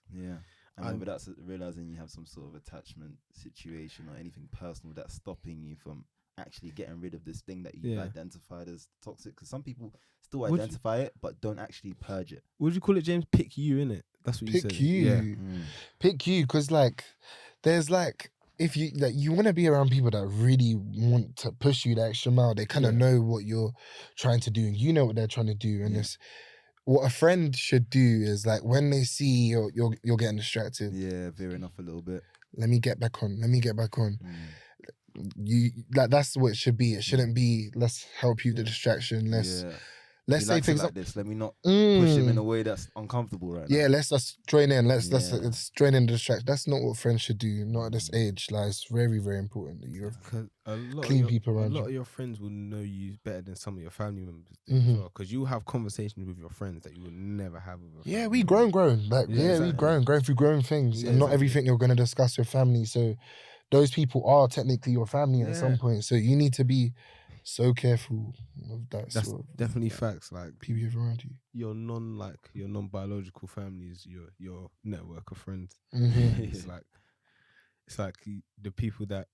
And that's realizing you have some sort of attachment situation or anything personal that's stopping you from actually getting rid of this thing that you've identified as toxic. Because some people still identify it but don't actually purge it. Would you call it, James? Pick you, innit? That's what you said. Pick you. Pick you, because like there's like, if you like, you want to be around people that really want to push you the extra mile. They kind of know what you're trying to do, and you know what they're trying to do. And it's what a friend should do is, like, when they see you're getting distracted, veering off a little bit. Let me get back on. You, like, that's what it should be. It shouldn't be, let's help you the distraction. Let's say things like this. Let me not push him in a way that's uncomfortable right now. Let's just join in. Let's join in the distraction. That's not what friends should do. Not at this age. Like, it's very, very important that you have clean people around you. A lot of your friends will know you better than some of your family members do as well, because you have conversations with your friends that you would never have with your family. We grown. Like, we going through growing things, and not everything you're going to discuss with family. So those people are technically your family at some point. So you need to be so careful of that. That's sort of definitely facts. Like, people you have around you. Your non-biological family is your network of friends. It's like, it's like the people that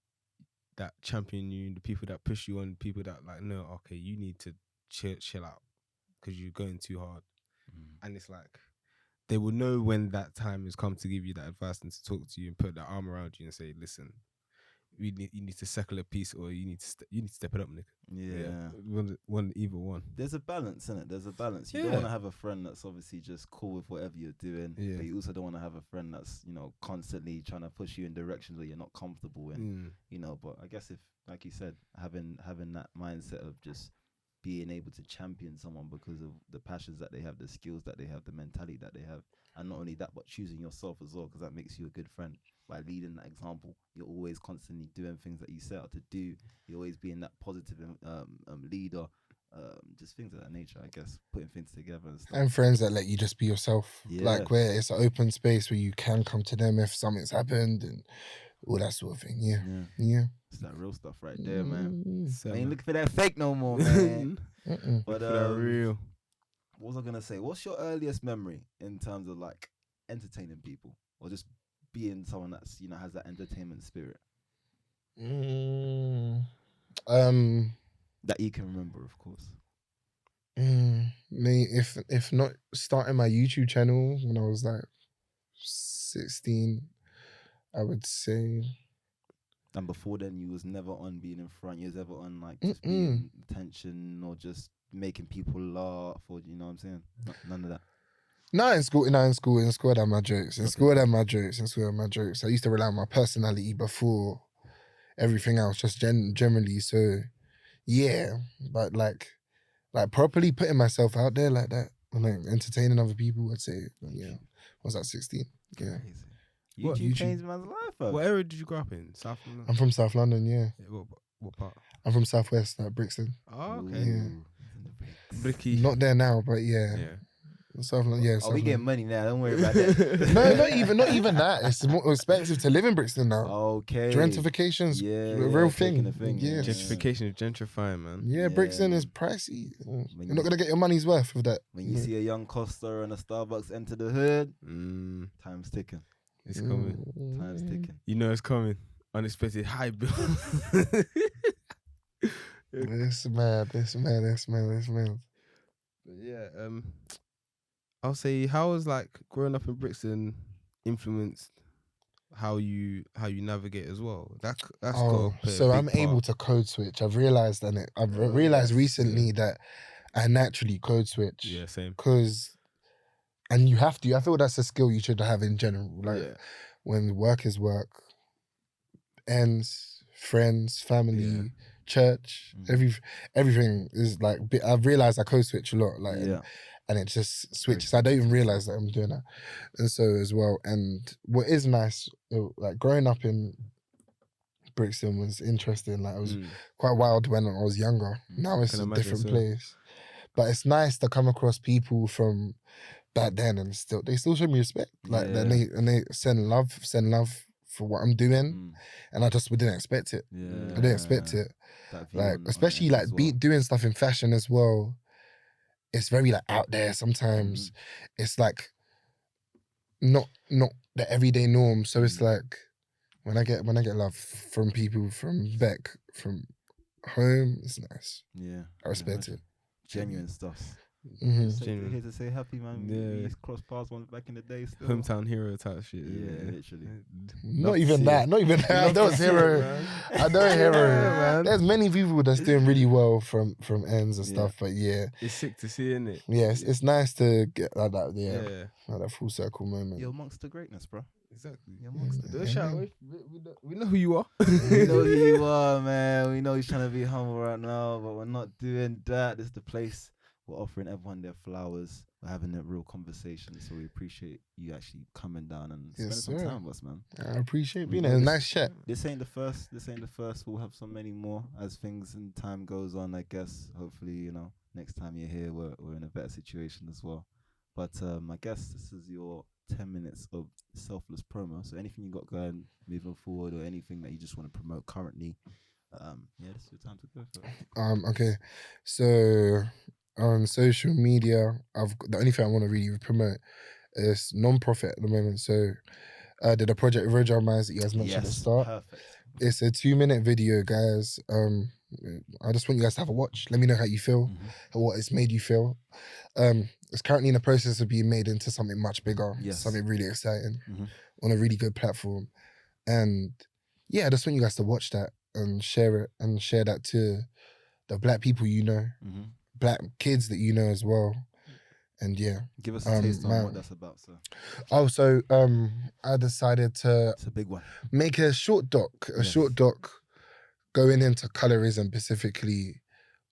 champion you, the people that push you on, the people that like, no, okay, you need to chill out because you're going too hard. And it's like they will know when that time has come to give you that advice and to talk to you and put that arm around you and say, listen, you need to settle a piece, or you need to step it up, nigga. Yeah. Either one. There's a balance, isn't it? There's a balance. You don't want to have a friend that's obviously just cool with whatever you're doing, but you also don't want to have a friend that's, you know, constantly trying to push you in directions that you're not comfortable in. You know, but I guess if, like you said, having that mindset of just being able to champion someone because of the passions that they have, the skills that they have, the mentality that they have, and not only that, but choosing yourself as well, because that makes you a good friend. By leading that example, you're always constantly doing things that you set out to do. You're always being that positive leader, just things of that nature, I guess, putting things together and stuff. And friends that let you just be yourself, like where it's an open space where you can come to them if something's happened and all that sort of thing. Yeah. It's that real stuff right there, man. I ain't looking for that fake no more, man. But for that real. What was I gonna say? What's your earliest memory in terms of like entertaining people, or just being someone that's, you know, has that entertainment spirit? That you can remember, of course. Me, if not starting my YouTube channel when I was like 16, I would say. And before then, you was never on being in front. You was ever on like just being attention or just making people laugh, or you know what I'm saying? None of that. No, in school I had my jokes. In school I had my jokes. I used to rely on my personality before everything else, just generally. So yeah, but like properly putting myself out there like that, and like entertaining other people, I'd say, yeah. Was that 16? Yeah. Crazy. YouTube changed man's life. Bro. What area did you grow up in? South London? I'm from South London, yeah. What part? I'm from Southwest, like Brixton. Oh, okay. Yeah. Bricky. Not there now, but yeah. South London, yeah. We getting money now. Don't worry about that. No, not even that. It's more expensive to live in Brixton now. Okay. Gentrification's a real thing. Yeah. Gentrification is gentrifying, man. Yeah, Brixton is pricey. You're not gonna get your money's worth with that. When you see a young Costa and a Starbucks enter the hood, time's ticking. It's coming. Time's ticking. You know it's coming. Unexpected high bill. This man. But yeah, I'll say, how was like growing up in Brixton influenced how you navigate as well? That's so I'm able to code switch. I've realized recently that I naturally code switch. Yeah, same. And you have to. I feel that's a skill you should have in general. Like when work is work, ends, friends, family, church, everything is like. I've realized I code switch a lot. Like, and it just switches. I don't even realize that I'm doing that, and so as well. And what is nice, like growing up in Brixton was interesting. Like it was quite wild when I was younger. Now it's a different place, but it's nice to come across people from back then, and they still show me respect. Like they send love for what I'm doing, and I just didn't expect it. I didn't expect it. Like especially like doing stuff in fashion as well. It's very like out there sometimes. It's like not the everyday norm. So it's like when I get love from people from back from home, it's nice. Yeah, I respect it. Genuine stuff. Here to say happy, man. We used to cross paths back in the day. Still. Hometown hero type shit. Yeah, literally. Not even that. I don't hero. Man. There's many people that's doing really well from ends and stuff, but yeah, it's sick to see, isn't it? Yeah, it's nice to get like that. Like that full circle moment. You're amongst the greatness, bro. Exactly. You're amongst the greatness. We know who you are. We know who you are, man. We know he's trying to be humble right now, but we're not doing that. This is the place. We're offering everyone their flowers. We're having a real conversation, so we appreciate you actually coming down and spending some time with us, man. I appreciate being here. Nice chat. This ain't the first. We'll have so many more as things and time goes on, I guess. Hopefully, you know, next time you're here, we're in a better situation as well. But I guess this is your 10 minutes of selfless promo. So anything you got going moving forward, or anything that you just want to promote currently, this is your time to go for it. Okay. So on social media, the only thing I want to really promote is non-profit at the moment. So did a project with Roger Myers that you guys mentioned at the start. Perfect. It's a 2-minute video, guys. I just want you guys to have a watch. Let me know how you feel, what it's made you feel. It's currently in the process of being made into something much bigger, something really exciting on a really good platform. And yeah, I just want you guys to watch that and share it and share that to the black people you know, black kids that you know as well. And yeah. Give us a taste on what that's about, sir. Oh, so I decided to It's a big one. make a short doc going into colorism specifically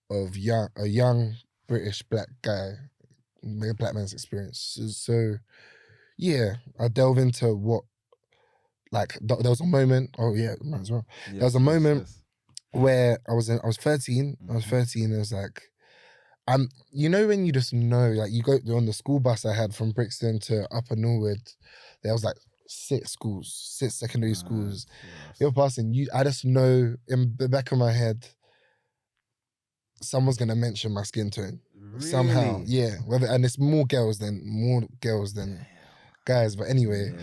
of a young British black guy, a black man's experience. So yeah, I delve into what, like, there was a moment, might as well. There was a moment where I was 13, and it was like, you know when you just know, like you go on the school bus I had from Brixton to Upper Norwood, there was like 6 secondary schools. You're passing, I just know in the back of my head, someone's gonna mention my skin tone. Really? Somehow. Yeah. And it's more girls than guys. But anyway,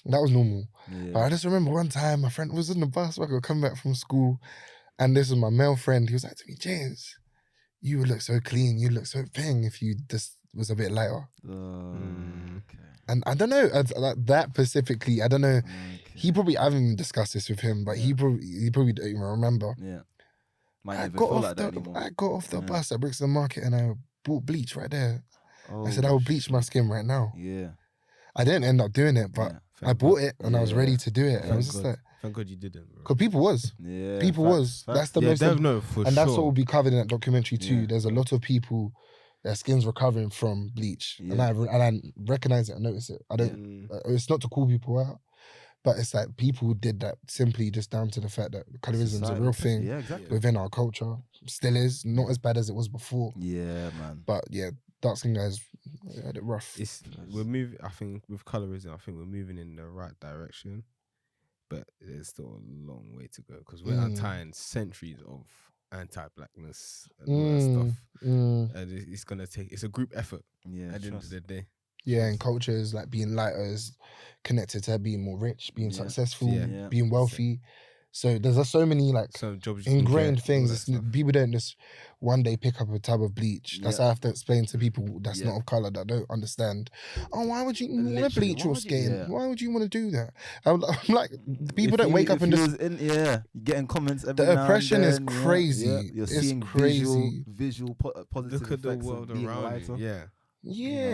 that was normal. Yeah. But I just remember one time my friend was on the bus, I could come back from school, and this was my male friend. He was like to me, James, you would look so clean, you look so ping if you just was a bit lighter. Okay. And I don't know, that specifically, I don't know. Okay. I haven't even discussed this with him, but he probably don't even remember. Yeah. I got off the bus at Brixton Market and I bought bleach right there. I said, I will bleach my skin right now. Yeah. I didn't end up doing it, but I bought it and I was ready to do it. And I was just like, thank God you didn't, bro. Because people was. Yeah. People was. That's the most. And that's what will be covered in that documentary too. Yeah. There's a lot of people, their skin's recovering from bleach. Yeah. And I recognize it and notice it. I don't, it's not to call people out, but it's like people did that simply just down to the fact that colorism is a real thing within our culture. Still is. Not as bad as it was before. Yeah, man. But yeah, dark skin guys had it rough. We're moving, I think, with colorism, I think we're moving in the right direction. But there's still a long way to go because we're untying centuries of anti-blackness and all that stuff. And it's gonna take. It's a group effort. Yeah, at the end of the day. Yeah, and cultures like being lighter is connected to being more rich, being successful, being wealthy. So there's just so many like jobs ingrained things. People don't just one day pick up a tub of bleach. That's how I have to explain to people that's not of colour that don't understand. Oh, why would you want to bleach your skin? Why would you want to do that? I'm like, people don't wake up and just... you're getting comments every The oppression is crazy. You're seeing crazy. Visual positive look at the world around you. I've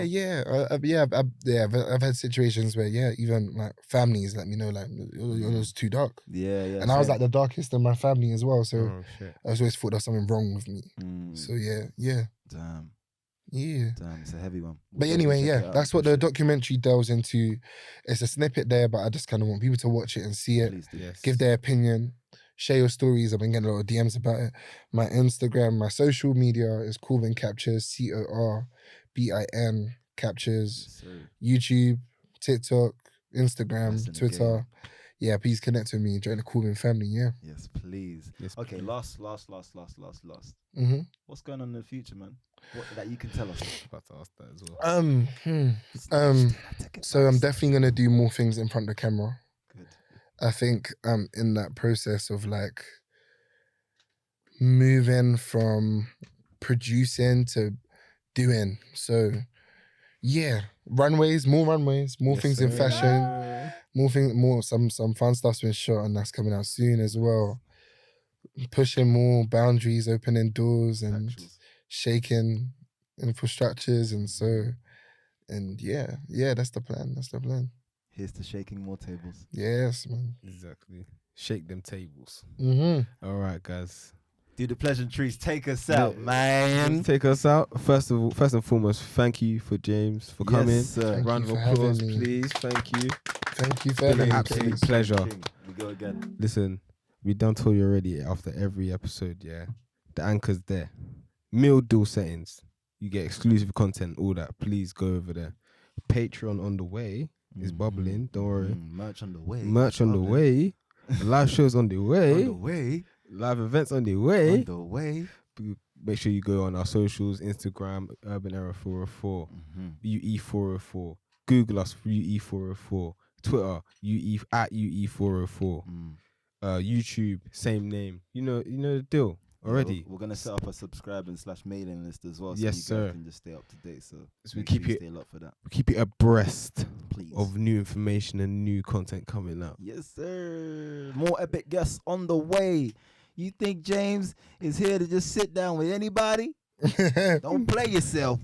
had situations where even like families let me know like it was too dark. And I was like the darkest in my family as well, so I always thought there was something wrong with me. So damn, it's a heavy one. But anyway, that's what the documentary delves into. It's a snippet there, but I just kind of want people to watch it and see it. Give their opinion, share your stories. I've been getting a lot of DMs about it. My Instagram, my social media is Corbin Captures, CORBIN Captures, YouTube, TikTok, Instagram, Twitter. Yeah, please connect with me. Join the Corbin family, Yes, please. Okay, last. What's going on in the future, man? What that you can tell us? I'm about to ask that as well. So I'm definitely gonna do more things in front of the camera. Good. I think in that process of like moving from producing to doing. So yeah, more things in fashion, some fun stuff's been shot and that's coming out soon as well. Pushing more boundaries, opening doors and shaking infrastructures and that's the plan. Here's to shaking more tables. Yes, man. Exactly. Shake them tables. Mm-hmm. All right, guys. Do the pleasantries. Take us out, man. Take us out. First and foremost, thank you for James for coming. Round of applause, please. Thank you. Thank you for having me. Absolute pleasure. We go again. Listen, we done told you already after every episode, the anchor's there. Meal deal settings. You get exclusive content, all that. Please go over there. Patreon on the way. Is bubbling. Don't worry. Merch on the way. Live shows on the way. On the way. Live events on the way. On the way. Make sure you go on our socials, Instagram, Urban Era 404, UE404. Google us, UE404. Twitter, at UE404. YouTube, same name. You know the deal already. We're gonna set up a subscribe and / mailing list as well, so Yes, you guys sir. can just stay up to date. So we make keep sure you it- stay locked for that, Keep it abreast please. of new information and new content coming out. Yes, sir. More epic guests on the way. You think James is here to just sit down with anybody? Don't play yourself.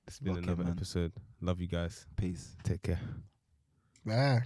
It's been Okay, another man. episode. Love you guys. Peace. Take care. Bye.